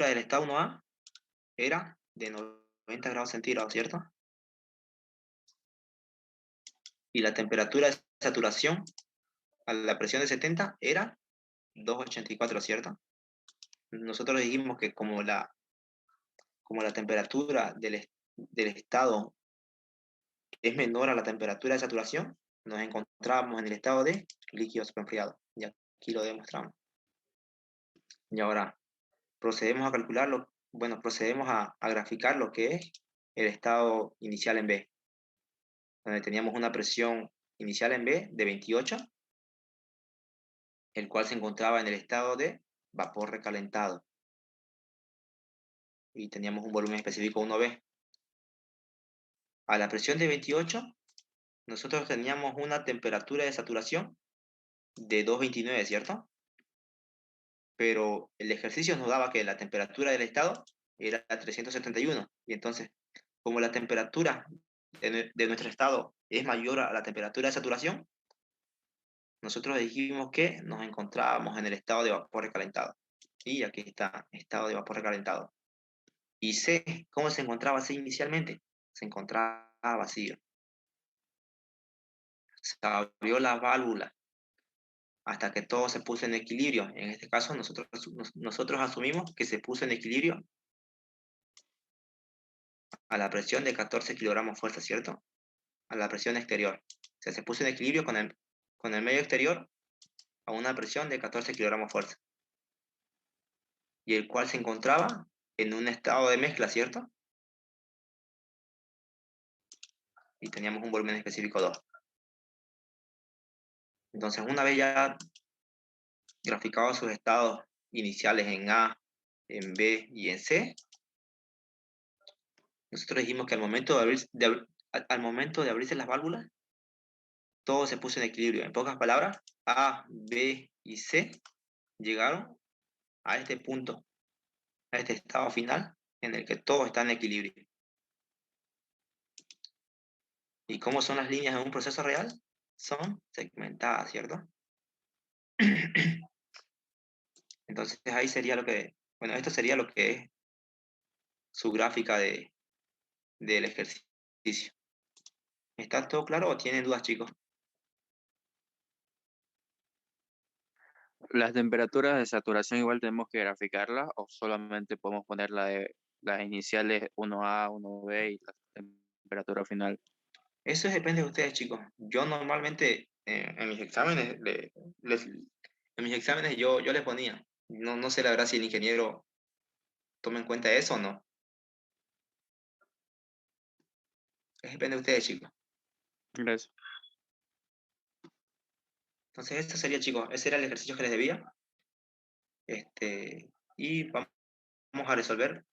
del estado 1A era de 90 grados centígrados, ¿cierto? Y la temperatura de saturación a la presión de 70 era 284, ¿cierto? Nosotros dijimos que como la temperatura del estado es menor a la temperatura de saturación, nos encontrábamos en el estado de líquido superenfriado. Y aquí lo demostramos. Y ahora procedemos a calcularlo, bueno, procedemos a graficar lo que es el estado inicial en B, donde teníamos una presión inicial en B de 28, el cual se encontraba en el estado de vapor recalentado. Y teníamos un volumen específico 1B. A la presión de 28, nosotros teníamos una temperatura de saturación de 229, ¿cierto? Pero el ejercicio nos daba que la temperatura del estado era 371. Y entonces, como la temperatura de nuestro estado es mayor a la temperatura de saturación, nosotros dijimos que nos encontrábamos en el estado de vapor recalentado. Y aquí está, estado de vapor recalentado. Y C, ¿cómo se encontraba C inicialmente? Se encontraba vacío. Se abrió la válvula hasta que todo se puso en equilibrio. En este caso, nosotros asumimos que se puso en equilibrio a la presión de 14 kilogramos fuerza, ¿cierto? A la presión exterior. O sea, se puso en equilibrio con el medio exterior a una presión de 14 kilogramos fuerza. Y el cual se encontraba en un estado de mezcla, ¿cierto? Y teníamos un volumen específico 2. Entonces, una vez ya graficados sus estados iniciales en A, en B y en C, nosotros dijimos que al momento de abrirse las válvulas, todo se puso en equilibrio. En pocas palabras, A, B y C llegaron a este punto, a este estado final en el que todo está en equilibrio. ¿Y cómo son las líneas en un proceso real? Son segmentadas, ¿cierto? Entonces ahí sería esto sería lo que es su gráfica del ejercicio. ¿Está todo claro o tienen dudas, chicos? ¿Las temperaturas de saturación igual tenemos que graficarlas o solamente podemos poner las iniciales 1A, 1B y la temperatura final? Eso depende de ustedes, chicos. Yo normalmente en mis exámenes, yo les ponía. No sé la verdad si el ingeniero toma en cuenta eso o no. Depende de ustedes, chicos. Gracias. Entonces, esto sería, chicos, ese era el ejercicio que les debía. Y vamos a resolver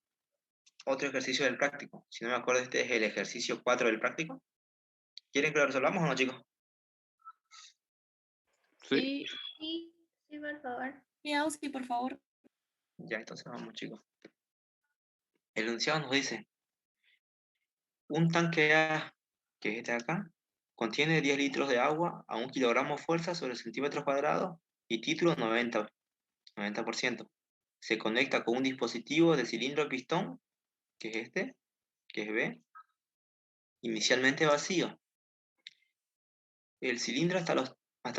otro ejercicio del práctico. Si no me acuerdo, este es el ejercicio 4 del práctico. ¿Quieren que lo resolvamos o no, chicos? Sí. Sí, por favor. Sí, Auski, por favor. Ya, entonces vamos, chicos. El enunciado nos dice, un tanque A, que es este de acá, contiene 10 litros de agua a 1 kilogramo fuerza sobre centímetros cuadrados y título 90%. Se conecta con un dispositivo de cilindro pistón, que es este, que es B, inicialmente vacío. El cilindro hasta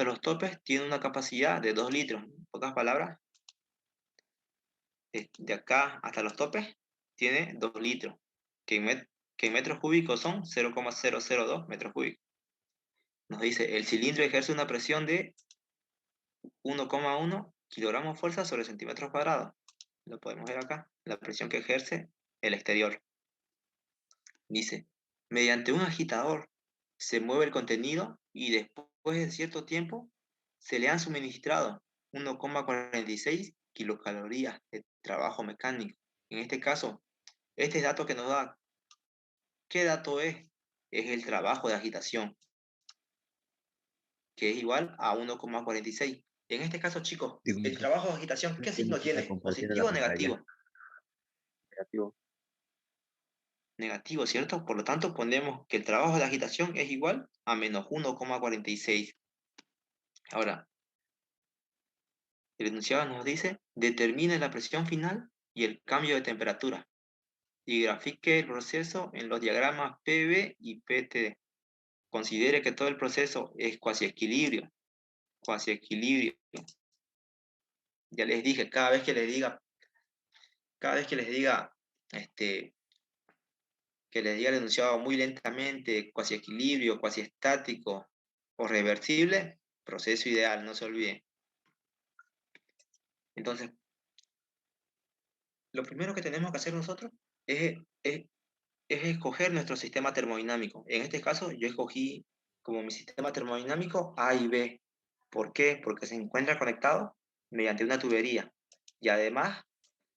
los topes tiene una capacidad de 2 litros. En pocas palabras, de acá hasta los topes tiene 2 litros, que en metros cúbicos son 0,002 metros cúbicos. Nos dice, el cilindro ejerce una presión de 1,1 kilogramos fuerza sobre centímetros cuadrados. Lo podemos ver acá, la presión que ejerce el exterior. Dice, mediante un agitador se mueve el contenido y después de cierto tiempo se le han suministrado 1,46 kilocalorías de trabajo mecánico. En este caso, este dato que nos da, ¿qué dato es? Es el trabajo de agitación, que es igual a 1,46. En este caso, chicos, el trabajo de agitación, ¿qué signo tiene? ¿Positivo o negativo? Negativo. Negativo, ¿cierto? Por lo tanto, ponemos que el trabajo de agitación es igual a menos 1,46. Ahora, el enunciado nos dice, determine la presión final y el cambio de temperatura y grafique el proceso en los diagramas PV y PT. Considere que todo el proceso es cuasi equilibrio. Ya les dije, cada vez que les diga, que les diga el enunciado muy lentamente, cuasi equilibrio, cuasi estático o reversible, proceso ideal, no se olviden. Entonces, lo primero que tenemos que hacer nosotros es escoger nuestro sistema termodinámico. En este caso, yo escogí como mi sistema termodinámico A y B. ¿Por qué? Porque se encuentra conectado mediante una tubería. Y además,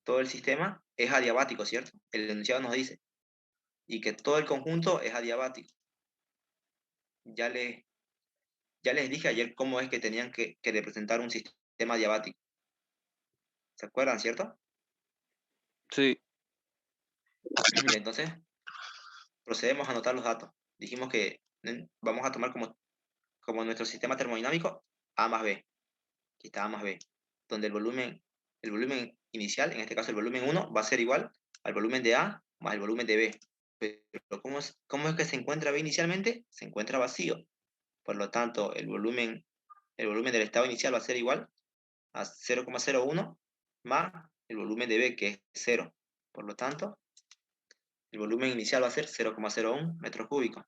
todo el sistema es adiabático, ¿cierto? El enunciado nos dice. Y que todo el conjunto es adiabático. Ya les, ya les dije ayer cómo es que tenían que representar un sistema adiabático. ¿Se acuerdan, cierto? Sí. Y entonces, procedemos a anotar los datos. Dijimos que vamos a tomar como nuestro sistema termodinámico A más B. Aquí está A más B. Donde el volumen inicial, en este caso el volumen 1, va a ser igual al volumen de A más el volumen de B. Pero ¿cómo es que se encuentra B inicialmente? Se encuentra vacío. Por lo tanto, el volumen del estado inicial va a ser igual a 0,01 más el volumen de B, que es 0. Por lo tanto, el volumen inicial va a ser 0,01 metros cúbicos.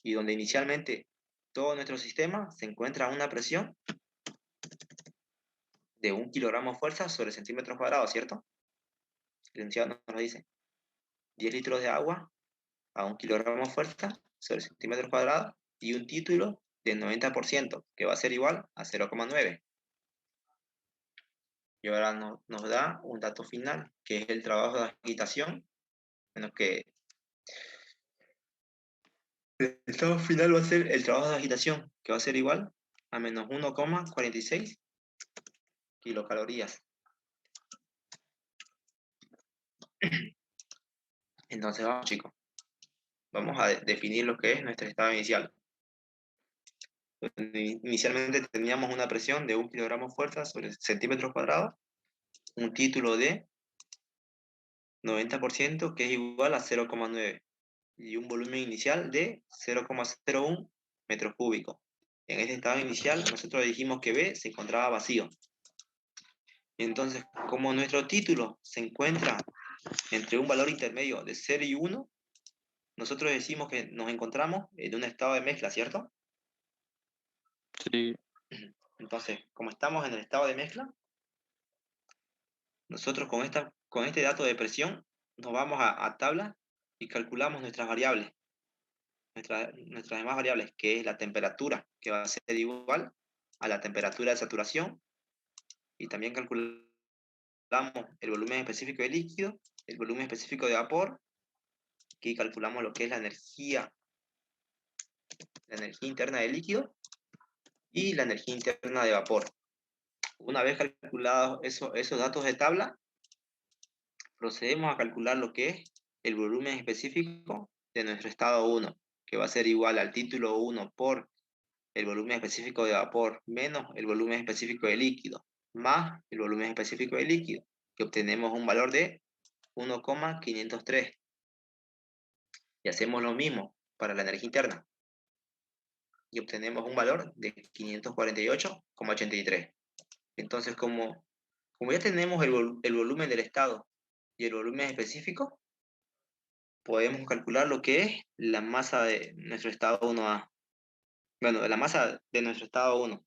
Y donde inicialmente todo nuestro sistema se encuentra a una presión de 1 kilogramo fuerza sobre centímetros cuadrados, ¿cierto? El enunciado nos lo dice. 10 litros de agua a 1 kilogramo fuerza sobre centímetros cuadrados y un título del 90%, que va a ser igual a 0,9. Y ahora nos da un dato final, que es el trabajo de agitación, menos que el estado final va a ser el trabajo de agitación, que va a ser igual a menos 1,46 kilocalorías. Entonces vamos, chicos. Vamos a definir lo que es nuestro estado inicial. Inicialmente teníamos una presión de 1 kilogramo fuerza sobre centímetros cuadrados, un título de 90%, que es igual a 0,9, y un volumen inicial de 0,01 metros cúbicos. En este estado inicial nosotros dijimos que B se encontraba vacío. Entonces, como nuestro título se encuentra entre un valor intermedio de 0 y 1, nosotros decimos que nos encontramos en un estado de mezcla, ¿cierto? Sí. Entonces, como estamos en el estado de mezcla, nosotros con este dato de presión nos vamos a tabla y calculamos nuestras variables, nuestras demás variables, que es la temperatura, que va a ser igual a la temperatura de saturación Y también calculamos el volumen específico de líquido, el volumen específico de vapor. Aquí calculamos lo que es la energía interna del líquido y la energía interna de vapor. Una vez calculados esos datos de tabla, procedemos a calcular lo que es el volumen específico de nuestro estado 1, que va a ser igual al título 1 por el volumen específico de vapor menos el volumen específico de líquido, más el volumen específico de líquido, que obtenemos un valor de 1,503. Y hacemos lo mismo para la energía interna. Y obtenemos un valor de 548,83. Entonces, como ya tenemos el volumen del estado y el volumen específico, podemos calcular lo que es la masa de nuestro estado 1A. Bueno, la masa de nuestro estado 1,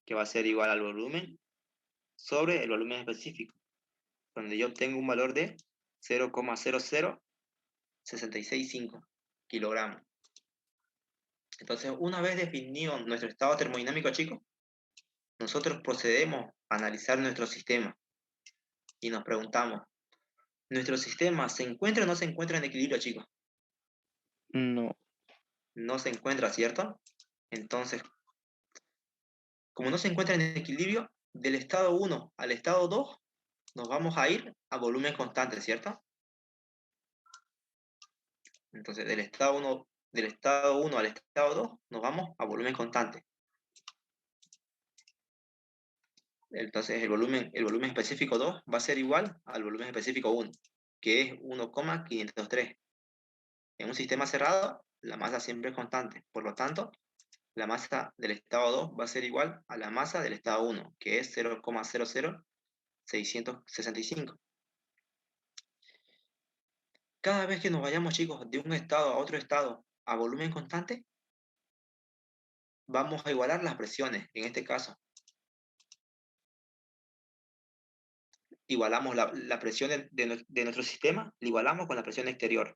que va a ser igual al volumen sobre el volumen específico, donde yo obtengo un valor de 0,00665 kilogramos. Entonces, una vez definido nuestro estado termodinámico, chicos, nosotros procedemos a analizar nuestro sistema y nos preguntamos, ¿nuestro sistema se encuentra o no se encuentra en equilibrio, chicos? No. No se encuentra, ¿cierto? Entonces, como no se encuentra en equilibrio, del estado 1 al estado 2 nos vamos a ir a volumen constante, ¿cierto? Entonces, del estado 1 al estado 2 nos vamos a volumen constante. Entonces, el volumen específico 2 va a ser igual al volumen específico 1, que es 1,503. En un sistema cerrado, la masa siempre es constante. Por lo tanto, la masa del estado 2 va a ser igual a la masa del estado 1, que es 0,00665. Cada vez que nos vayamos, chicos, de un estado a otro estado a volumen constante, vamos a igualar las presiones. En este caso, igualamos la presión de nuestro sistema, la igualamos con la presión exterior.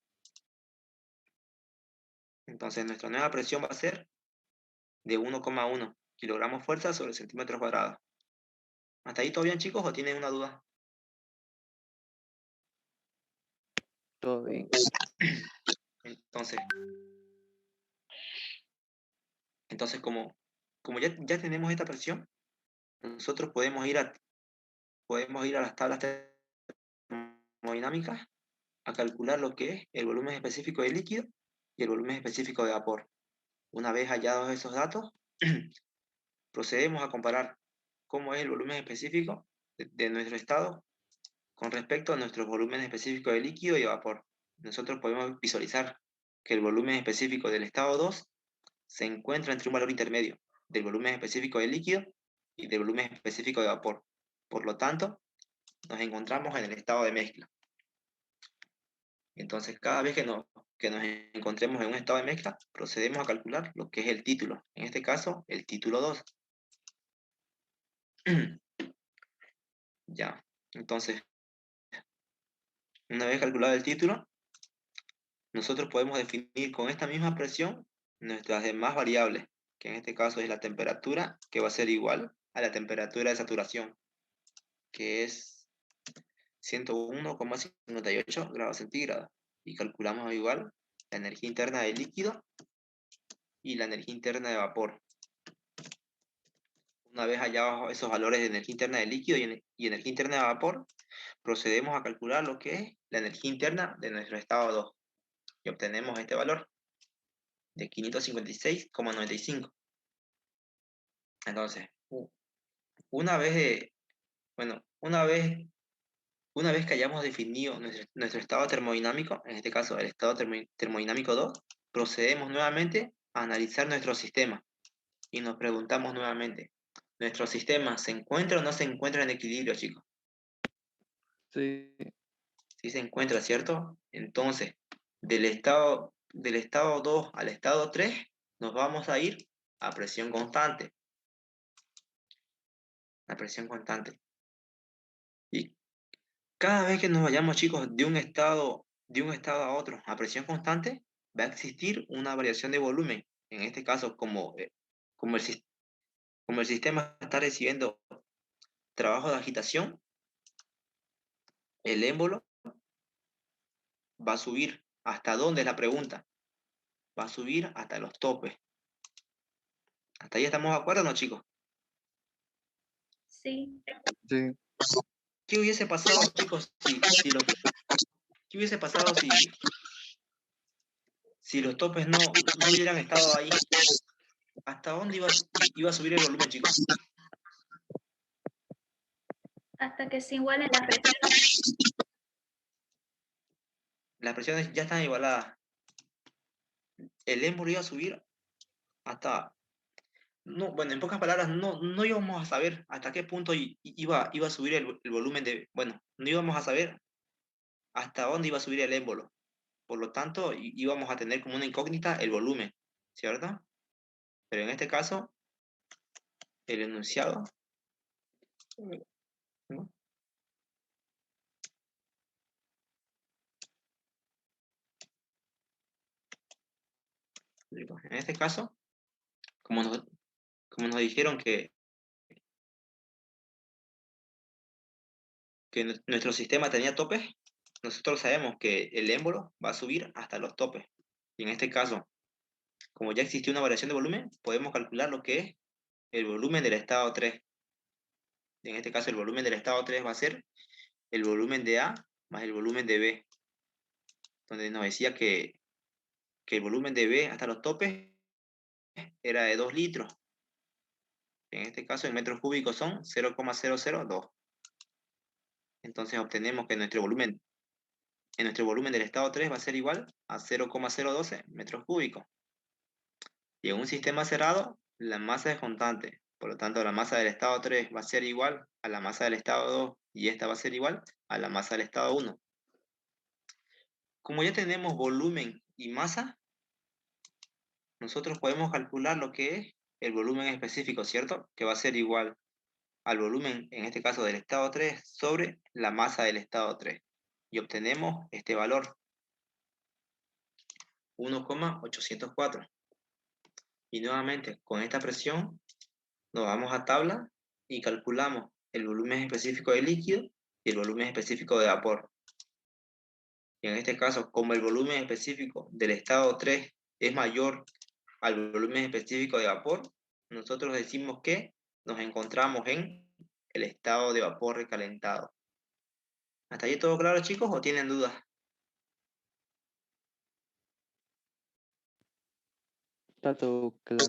Entonces, nuestra nueva presión va a ser de 1,1 kilogramos fuerza sobre centímetros cuadrados. ¿Hasta ahí todo bien, chicos, o tienen una duda? Todo bien. Entonces como ya tenemos esta presión, nosotros podemos ir a las tablas termodinámicas a calcular lo que es el volumen específico de líquido y el volumen específico de vapor. Una vez hallados esos datos, procedemos a comparar cómo es el volumen específico de nuestro estado con respecto a nuestros volúmenes específicos de líquido y de vapor. Nosotros podemos visualizar que el volumen específico del estado 2 se encuentra entre un valor intermedio del volumen específico de líquido y del volumen específico de vapor. Por lo tanto, nos encontramos en el estado de mezcla. Entonces, cada vez que nos encontremos en un estado de mezcla, procedemos a calcular lo que es el título. En este caso, el título 2. Ya, entonces, una vez calculado el título, nosotros podemos definir con esta misma presión nuestras demás variables, que en este caso es la temperatura, que va a ser igual a la temperatura de saturación, que es 101,58 grados centígrados. Y calculamos igual la energía interna del líquido y la energía interna de vapor. Una vez hallados esos valores de energía interna del líquido y energía interna de vapor, procedemos a calcular lo que es la energía interna de nuestro estado 2. Y obtenemos este valor de 556,95. Entonces, una vez que hayamos definido nuestro estado termodinámico, en este caso el estado termodinámico 2, procedemos nuevamente a analizar nuestro sistema y nos preguntamos nuevamente, ¿nuestro sistema se encuentra o no se encuentra en equilibrio, chicos? Sí. Sí se encuentra, ¿cierto? Entonces, del estado 2 al estado 3, nos vamos a ir a presión constante. La presión constante. Y cada vez que nos vayamos, chicos, de un estado a otro a presión constante, va a existir una variación de volumen. En este caso, como el sistema está recibiendo trabajo de agitación, el émbolo va a subir. ¿Hasta dónde es la pregunta? Va a subir hasta los topes. ¿Hasta ahí estamos de acuerdo o no, chicos? Sí. Sí. ¿Qué hubiese pasado, chicos, qué hubiese pasado si los topes no hubieran estado ahí? ¿Hasta dónde iba a subir el volumen, chicos? Hasta que se igualen las presiones. Las presiones ya están igualadas. El émbolo iba a subir hasta... No, bueno, en pocas palabras, no íbamos a saber hasta qué punto iba a subir el volumen de... Bueno, no íbamos a saber hasta dónde iba a subir el émbolo. Por lo tanto, íbamos a tener como una incógnita el volumen, ¿cierto? Pero en este caso, el enunciado... ¿no? En este caso, como nos dijeron que nuestro sistema tenía topes, nosotros sabemos que el émbolo va a subir hasta los topes. Y en este caso, como ya existió una variación de volumen, podemos calcular lo que es el volumen del estado 3. Y en este caso, el volumen del estado 3 va a ser el volumen de A más el volumen de B, donde nos decía que el volumen de B hasta los topes era de 2 litros. En este caso, en metros cúbicos son 0,002. Entonces obtenemos que nuestro volumen del estado 3 va a ser igual a 0,012 metros cúbicos. Y en un sistema cerrado, la masa es constante. Por lo tanto, la masa del estado 3 va a ser igual a la masa del estado 2 y esta va a ser igual a la masa del estado 1. Como ya tenemos volumen y masa, nosotros podemos calcular lo que es el volumen específico, ¿cierto? Que va a ser igual al volumen, en este caso del estado 3, sobre la masa del estado 3. Y obtenemos este valor, 1,804. Y nuevamente, con esta presión, nos vamos a tabla y calculamos el volumen específico de líquido y el volumen específico de vapor. Y en este caso, como el volumen específico del estado 3 es mayor al volumen específico de vapor, nosotros decimos que nos encontramos en el estado de vapor recalentado. ¿Hasta ahí todo claro, chicos, o tienen dudas? Está todo claro.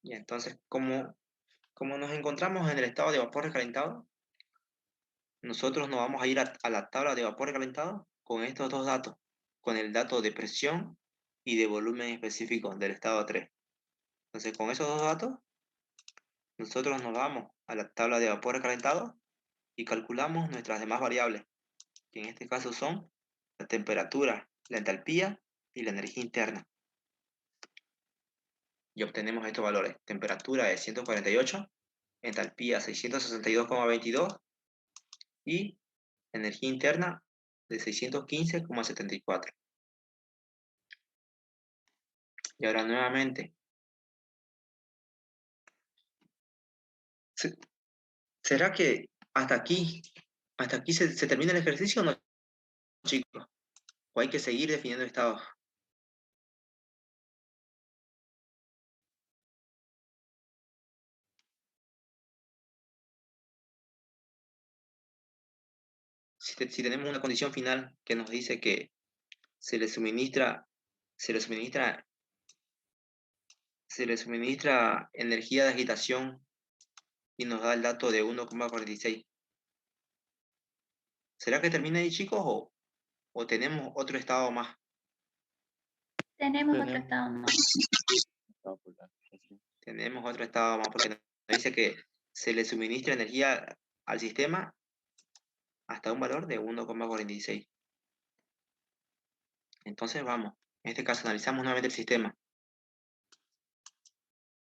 Y entonces, como nos encontramos en el estado de vapor recalentado, nosotros nos vamos a ir a la tabla de vapor recalentado con estos dos datos, con el dato de presión y de volumen específico del estado 3. Entonces, con esos dos datos, nosotros nos vamos a la tabla de vapor recalentado y calculamos nuestras demás variables, que en este caso son la temperatura, la entalpía y la energía interna. Y obtenemos estos valores: temperatura de 148, entalpía 662,22 y energía interna de 615,74. Y ahora nuevamente, ¿será que hasta aquí se termina el ejercicio o no, chicos? ¿O hay que seguir definiendo estados? Si tenemos una condición final que nos dice que se le suministra energía de agitación y nos da el dato de 1,46. ¿Será que termina ahí, chicos, o tenemos otro estado más? Tenemos otro estado más. Tenemos otro estado más porque nos dice que se le suministra energía al sistema hasta un valor de 1,46. Entonces vamos, en este caso analizamos nuevamente el sistema.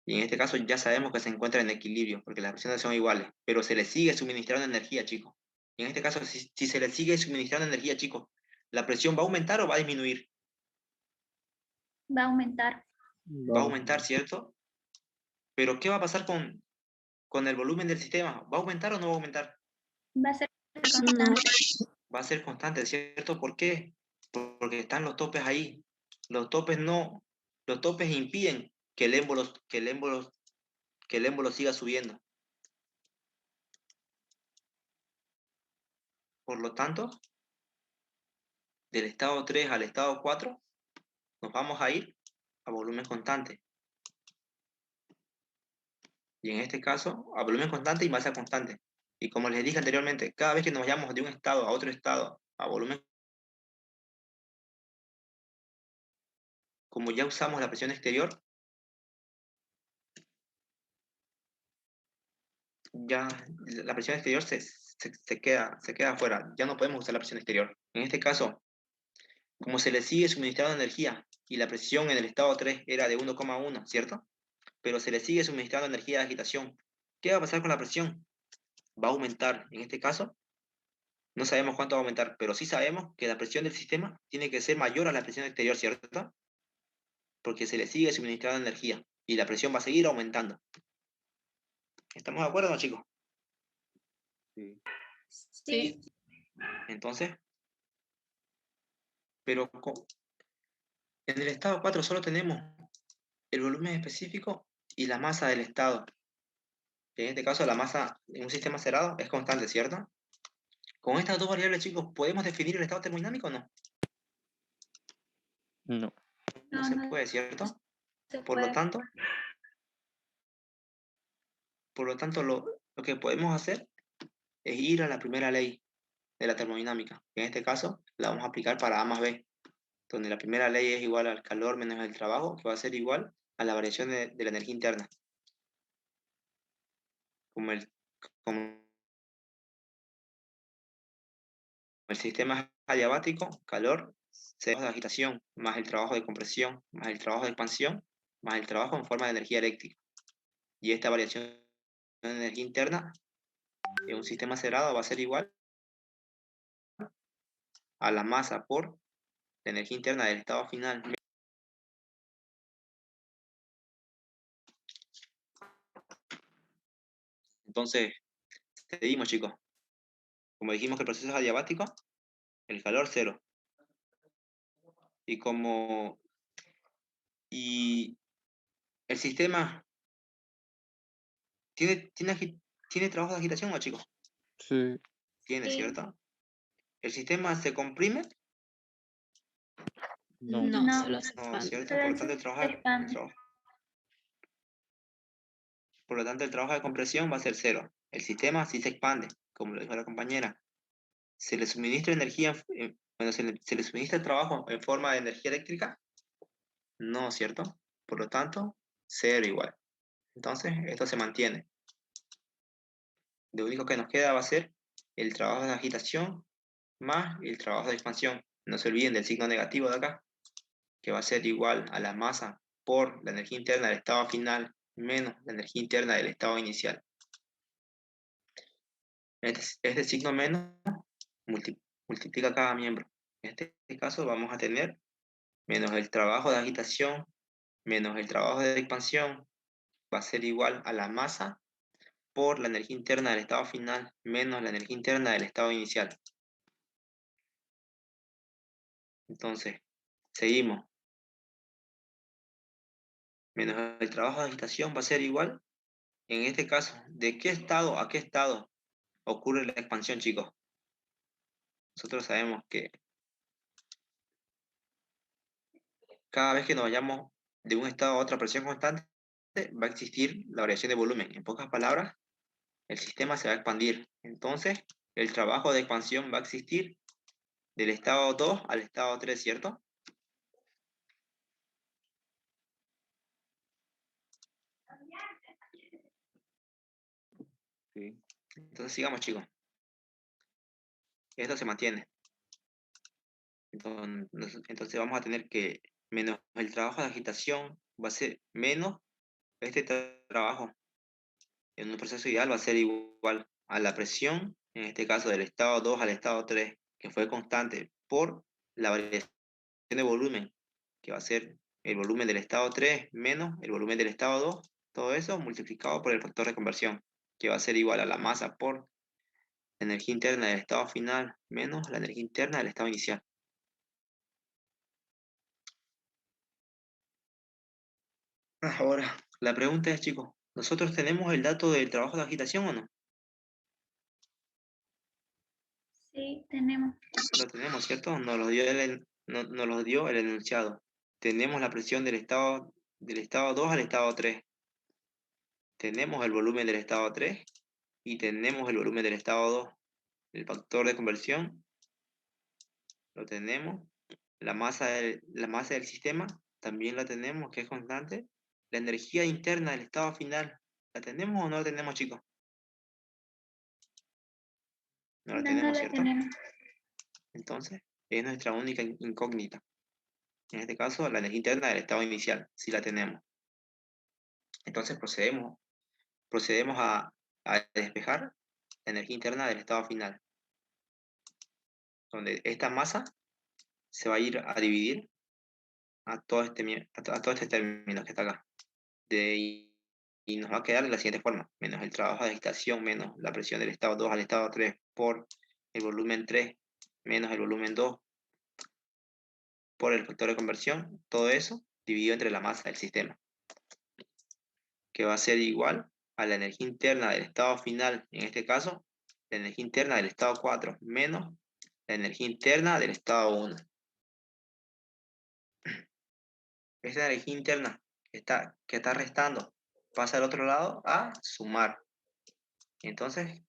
Y en este caso ya sabemos que se encuentra en equilibrio, porque las presiones son iguales, pero se le sigue suministrando energía, chicos. Y en este caso, si se le sigue suministrando energía, chicos, ¿la presión va a aumentar o va a disminuir? Va a aumentar. Va a aumentar, ¿cierto? Pero ¿qué va a pasar con el volumen del sistema, ¿va a aumentar o no va a aumentar? Va a ser constante. Va a ser constante, ¿cierto? ¿Por qué? Porque están los topes ahí. Los topes impiden que el émbolo siga subiendo. Por lo tanto, del estado 3 al estado 4, nos vamos a ir a volumen constante. Y en este caso, a volumen constante y masa constante. Y como les dije anteriormente, cada vez que nos vayamos de un estado a otro estado, a volumen, como ya usamos la presión exterior, ya la presión exterior se queda afuera. Ya no podemos usar la presión exterior. En este caso, como se le sigue suministrando energía y la presión en el estado 3 era de 1,1, ¿cierto? Pero se le sigue suministrando energía de agitación. ¿Qué va a pasar con la presión? Va a aumentar. En este caso, no sabemos cuánto va a aumentar, pero sí sabemos que la presión del sistema tiene que ser mayor a la presión exterior, ¿cierto? Porque se le sigue suministrando energía y la presión va a seguir aumentando. ¿Estamos de acuerdo, no, chicos? Sí. Sí. Entonces, pero en el estado 4 solo tenemos el volumen específico y la masa del estado. En este caso, la masa en un sistema cerrado es constante, ¿cierto? Con estas dos variables, chicos, ¿podemos definir el estado termodinámico o no? No. No No, se no puede, ¿cierto? se Por lo puede. tanto, lo que podemos hacer es ir a la primera ley de la termodinámica. En este caso, la vamos a aplicar para A más B, donde la primera ley es igual al calor menos el trabajo, que va a ser igual a la variación de la energía interna. Como el sistema es adiabático, calor, se de agitación, más el trabajo de compresión, más el trabajo de expansión, más el trabajo en forma de energía eléctrica. Y esta variación de energía interna en un sistema cerrado va a ser igual a la masa por la energía interna del estado final. Entonces, seguimos, chicos. Como dijimos que el proceso es adiabático, el calor cero. Y el sistema tiene trabajo de agitación, ¿no, chicos? Sí. Tiene, Sí. ¿cierto? El sistema se comprime, No. No. Solo se no, expande. ¿cierto? Solo Por lo se tanto, expande. el trabajo de compresión va a ser cero. El sistema sí se expande, como lo dijo la compañera. Se le suministra energía, se le suministra el trabajo en forma de energía eléctrica, no, ¿cierto? Por lo tanto, cero igual. Entonces, esto se mantiene. Lo único que nos queda va a ser el trabajo de agitación más el trabajo de expansión. No se olviden del signo negativo de acá, que va a ser igual a la masa por la energía interna del estado final menos la energía interna del estado inicial. Este signo menos multiplica cada miembro. En este caso vamos a tener menos el trabajo de agitación menos el trabajo de expansión va a ser igual a la masa por la energía interna del estado final menos la energía interna del estado inicial. Entonces, seguimos. Menos el trabajo de agitación va a ser igual, en este caso, ¿de qué estado a qué estado ocurre la expansión, chicos? Nosotros sabemos que cada vez que nos vayamos de un estado a otra presión constante, va a existir la variación de volumen. En pocas palabras, el sistema se va a expandir. Entonces, el trabajo de expansión va a existir del estado 2 al estado 3, ¿cierto? Sí. Entonces sigamos, chicos. Esto se mantiene. Entonces vamos a tener que menos el trabajo de agitación va a ser menos este trabajo. En un proceso ideal va a ser igual a la presión, en este caso del estado 2 al estado 3, que fue constante por la variación de volumen, que va a ser el volumen del estado 3 menos el volumen del estado 2, todo eso multiplicado por el factor de conversión. que va a ser igual a la masa por la energía interna del estado final menos la energía interna del estado inicial. Ahora, la pregunta es, chicos, ¿nosotros tenemos el dato del trabajo de agitación o no? Sí, tenemos. Lo tenemos, ¿cierto? Nos lo dio el enunciado. Tenemos la presión del estado 2 al estado 3. Tenemos el volumen del estado 3 y tenemos el volumen del estado 2. El factor de conversión lo tenemos. La masa del sistema también la tenemos, que es constante. La energía interna del estado final, ¿la tenemos o no la tenemos, chicos? No la No, no tenemos, la ¿cierto? tenemos. Entonces, es nuestra única incógnita. En este caso, la energía interna del estado inicial, sí la tenemos. Entonces, procedemos a despejar la energía interna del estado final, donde esta masa se va a ir a dividir a todo este término que está acá. Y nos va a quedar de la siguiente forma, menos el trabajo de agitación, menos la presión del estado 2 al estado 3 por el volumen 3, menos el volumen 2 por el factor de conversión, todo eso dividido entre la masa del sistema, que va a ser igual a la energía interna del estado final, en este caso, la energía interna del estado 4 menos la energía interna del estado 1. Esta energía interna que está restando pasa al otro lado a sumar. Entonces,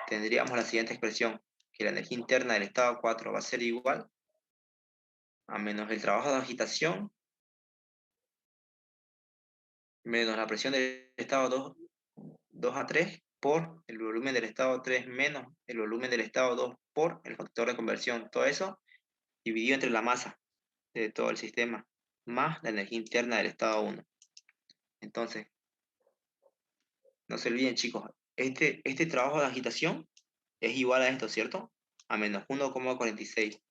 tendríamos la siguiente expresión, que la energía interna del estado 4 va a ser igual a menos el trabajo de agitación menos la presión del estado 2 a 3 por el volumen del estado 3 menos el volumen del estado 2 por el factor de conversión. Todo eso dividido entre la masa de todo el sistema más la energía interna del estado 1. Entonces, no se olviden, chicos, este trabajo de agitación es igual a esto, ¿cierto? A menos 1,46.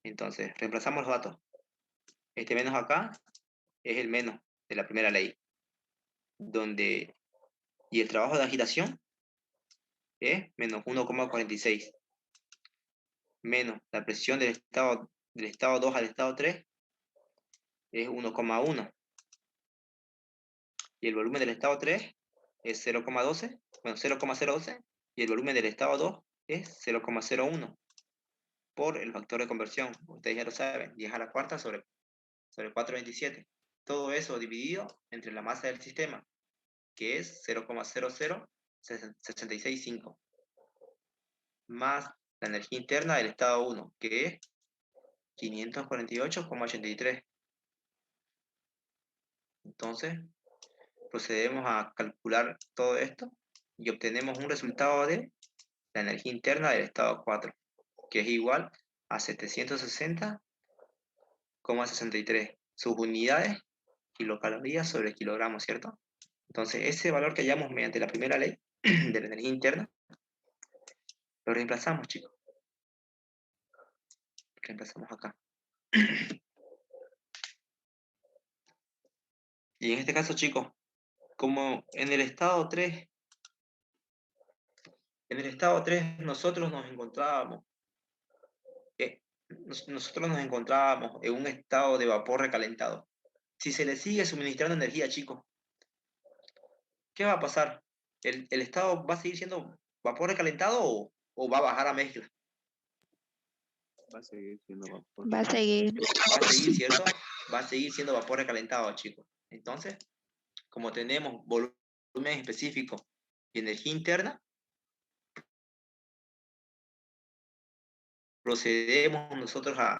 Entonces, reemplazamos los datos. Este menos acá es el menos de la primera ley. Y el trabajo de agitación es menos 1,46. Menos la presión del estado 2 al estado 3 es 1,1. Y el volumen del estado 3 es 0,12, bueno, 0,012. Y el volumen del estado 2 es 0,01 por el factor de conversión. Ustedes ya lo saben, 10 a la cuarta sobre 4,27. Todo eso dividido entre la masa del sistema, que es 0,00665, más la energía interna del estado 1, que es 548,83. Entonces, procedemos a calcular todo esto y obtenemos un resultado de la energía interna del estado 4, que es igual a 760,63. Sus unidades, kilocalorías sobre kilogramos, ¿cierto? Entonces, ese valor que hallamos mediante la primera ley de la energía interna, lo reemplazamos, chicos. Reemplazamos acá. Y en este caso, chicos, como en el estado 3 nosotros nos encontrábamos en un estado de vapor recalentado. Si se le sigue suministrando energía, chicos, ¿qué va a pasar? ¿El estado va a seguir siendo vapor recalentado o va a bajar a mezcla? Va a seguir siendo vapor. Va a seguir. Va a seguir, ¿cierto? Va a seguir siendo vapor recalentado, chicos. Entonces, como tenemos volumen específico y energía interna, procedemos nosotros a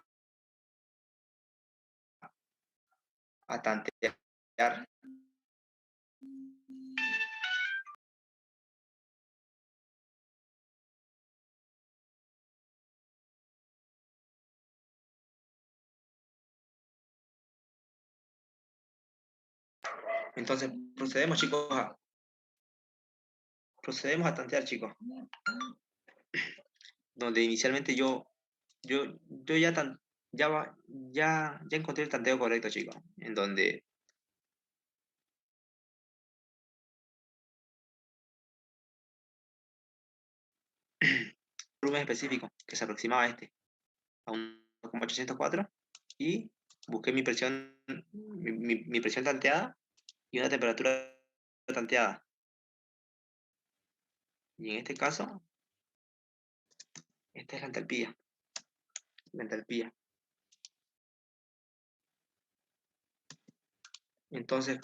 tantear Entonces, procedemos a tantear, chicos. Donde inicialmente yo ya encontré el tanteo correcto, chicos. En donde volumen específico que se aproximaba a este, a 1,804, y busqué mi presión, mi presión tanteada y una temperatura tanteada. Y en este caso, esta es la entalpía. La entalpía. Entonces,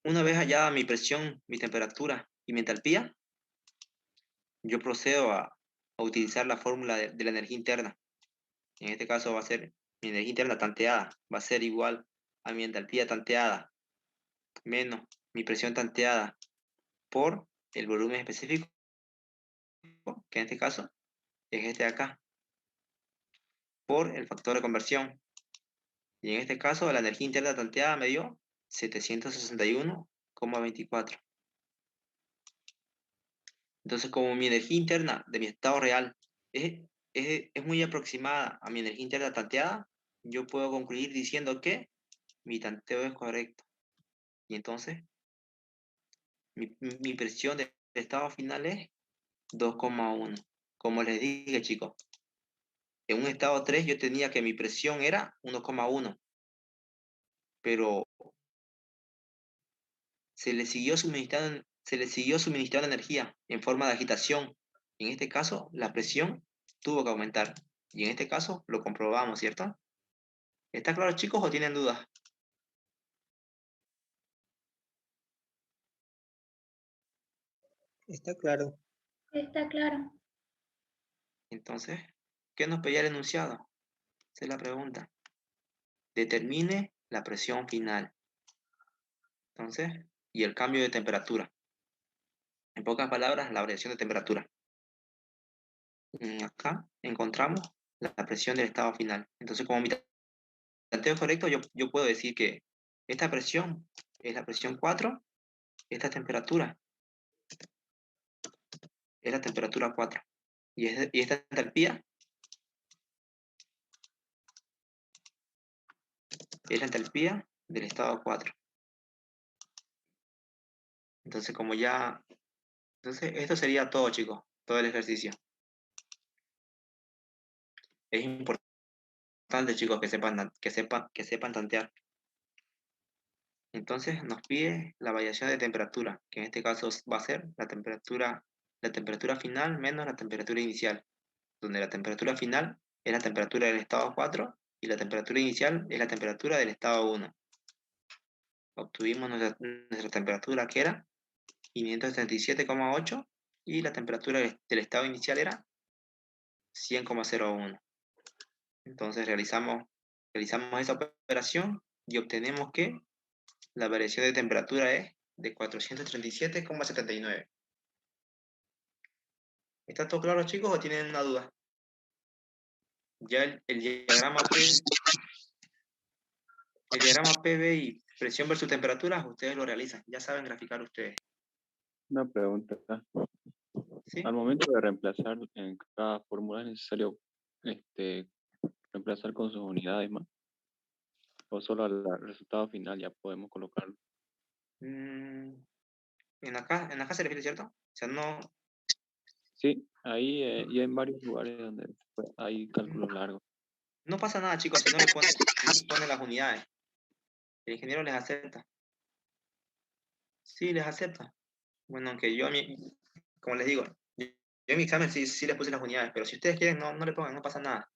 una vez hallada mi presión, mi temperatura y mi entalpía, yo procedo a utilizar la fórmula de la energía interna. En este caso va a ser mi energía interna tanteada, va a ser igual a mi entalpía tanteada menos mi presión tanteada por el volumen específico, que en este caso es este de acá, por el factor de conversión. Y en este caso la energía interna tanteada me dio 761,24. Entonces, como mi energía interna de mi estado real es muy aproximada a mi energía interna tanteada, yo puedo concluir diciendo que mi tanteo es correcto. Y entonces, mi presión del estado final es 2,1. Como les dije, chicos, en un estado 3 yo tenía que mi presión era 1,1, pero se le siguió suministrando energía en forma de agitación. En este caso, la presión tuvo que aumentar. Y en este caso, lo comprobamos, ¿cierto? ¿Está claro, chicos, o tienen dudas? Está claro. Está claro. Entonces, ¿qué nos pedía el enunciado? Esa es la pregunta. Determine la presión final. Entonces, y el cambio de temperatura. En pocas palabras, la variación de temperatura. Acá encontramos la presión del estado final. Entonces, como mi tanteo es correcto, yo puedo decir que esta presión es la presión 4, esta temperatura es la temperatura 4. Y esta entalpía es la entalpía del estado 4. Entonces, esto sería todo, chicos, todo el ejercicio. Es importante, chicos, que sepan tantear. Entonces nos pide la variación de temperatura, que en este caso va a ser la temperatura final menos la temperatura inicial, donde la temperatura final es la temperatura del estado 4 y la temperatura inicial es la temperatura del estado 1. Obtuvimos nuestra temperatura, que era 537,8, y la temperatura del estado inicial era 100,01. Entonces realizamos esa operación y obtenemos que la variación de temperatura es de 437,79. ¿Está todo claro, chicos, o tienen una duda? Ya el diagrama PV y presión versus temperatura, ustedes lo realizan. Ya saben graficar ustedes. Una pregunta. ¿Sí? Al momento de reemplazar en cada fórmula, ¿es necesario reemplazar con sus unidades más? ¿O solo al resultado final ya podemos colocarlo? En acá se refiere, ¿cierto? O sea, no... Sí, ahí y en varios lugares donde hay cálculos largos. No pasa nada, chicos, si no le ponen las unidades. El ingeniero les acepta. Sí, les acepta. Bueno, aunque como les digo, yo en mi examen sí les puse las unidades, pero si ustedes quieren, no le pongan, no pasa nada.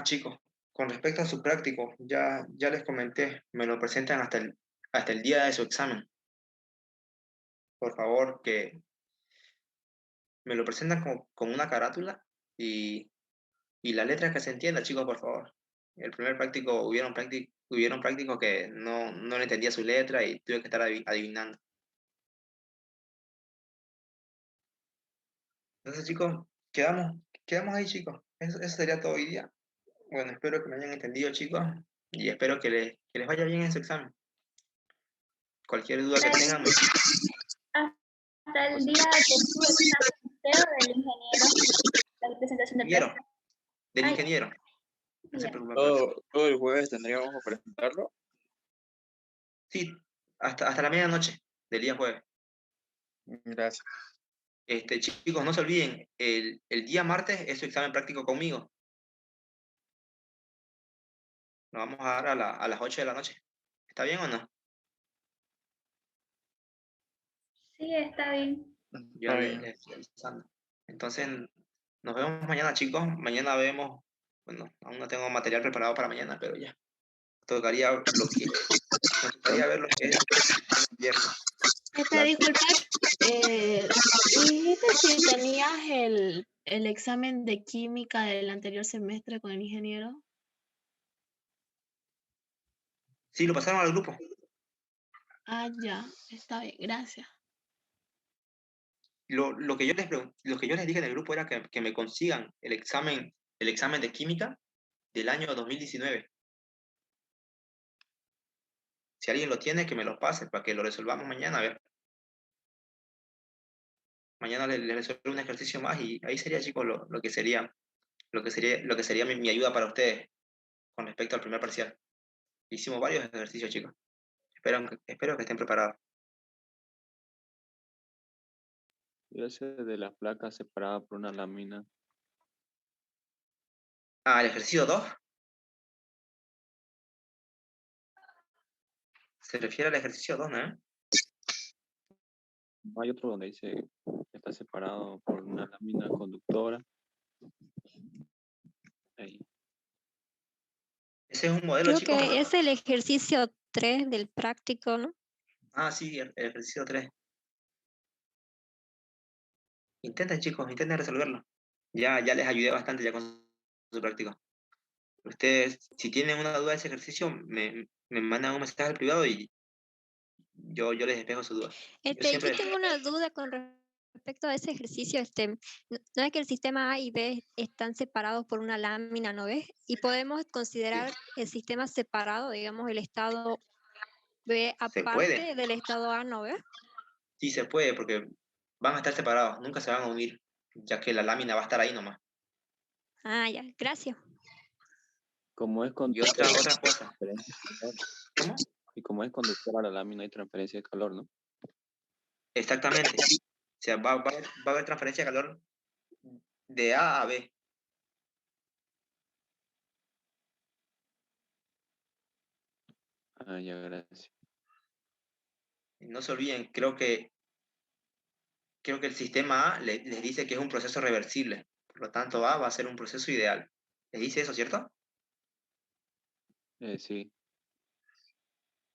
Chicos, con respecto a su práctico, ya les comenté, me lo presentan hasta el día de su examen. Por favor, que me lo presentan con una carátula y las letras que se entienda, chicos, por favor. El primer práctico, hubieron prácticos que no le entendía su letra y tuve que estar adivinando. Entonces, chicos, quedamos ahí, chicos. Eso sería todo hoy día. Bueno, espero que me hayan entendido, chicos, y espero que les vaya bien en su examen. Cualquier duda que tengan, Hasta el día que tuve un testeo del ingeniero, la presentación de ingeniero, test. del Ay, ingeniero. No se Ya. preocupen por eso. Todo el jueves tendríamos que presentarlo. Sí, hasta la medianoche del día jueves. Gracias. Chicos, no se olviden, el día martes es su examen práctico conmigo. Lo vamos a dar a las 8 de la noche. ¿Está bien o no? Sí, está bien. Yo Está le bien. estoy avisando. Entonces, nos vemos mañana, chicos. Mañana vemos, bueno, aún no tengo material preparado para mañana, pero ya. Tocaría nos tocaría ver lo que es el viernes. Disculpa, dijiste si tenías el examen de química del anterior semestre con el ingeniero. Sí, lo pasaron al grupo. Ah, ya, está bien, gracias. Lo que yo les dije en el grupo era que me consigan el examen de química del año 2019. Si alguien lo tiene, que me lo pase para que lo resolvamos mañana. A ver. Mañana les resuelvo un ejercicio más y ahí sería, chicos, lo que sería mi ayuda para ustedes con respecto al primer parcial. Hicimos varios ejercicios, chicos. Espero que estén preparados. Ese de las placas separadas por una lámina. Ah, el ejercicio 2. Se refiere al ejercicio 2, ¿no? No hay otro donde dice que está separado por una lámina conductora. Ahí. Ese es un modelo, Creo chicos. que es el ejercicio 3 del práctico, ¿no? Ah, sí, el ejercicio 3. Intenten, chicos, intenten resolverlo. Ya les ayudé bastante ya con su práctica. Ustedes, si tienen una duda de ese ejercicio, me mandan un mensaje al privado y yo les despejo su duda. Yo Yo siempre... tengo una duda con respecto a ese ejercicio. No es que el sistema A y B están separados por una lámina, ¿no ves? Y podemos considerar el sistema separado, digamos, el estado B Se puede, aparte del estado A, ¿no ves? sí se puede, porque van a estar separados, nunca se van a unir, ya que la lámina va a estar ahí nomás. Ah, ya, gracias. Como es Y conductora, otra cosa, ¿cómo? y como es conductora la lámina hay transferencia de calor, ¿no? Exactamente. O sea, va a haber transferencia de calor de A a B. Ah, ya, gracias. Y no se olviden, creo que el sistema A les dice que es un proceso reversible. Por lo tanto, A va a ser un proceso ideal. Les dice eso, ¿cierto? Sí.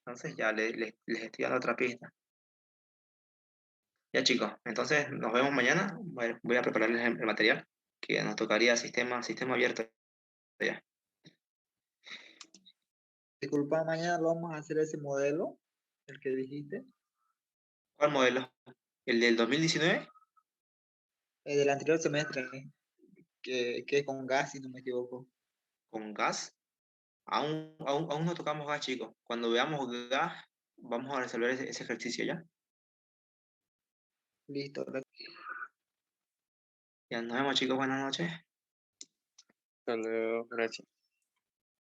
Entonces ya les estoy dando otra pista. Ya chicos, entonces nos vemos mañana. Voy a prepararles el material que nos tocaría sistema abierto. Ya. Disculpa, mañana lo vamos a hacer ese modelo, el que dijiste, ¿Cuál modelo? ¿El del 2019? del anterior semestre, que es con gas, si no me equivoco. ¿Con gas? Aún no tocamos gas, chicos. Cuando veamos gas, vamos a resolver ese ejercicio ya. Listo. Ya nos vemos, chicos. Buenas noches. Hasta luego. Gracias.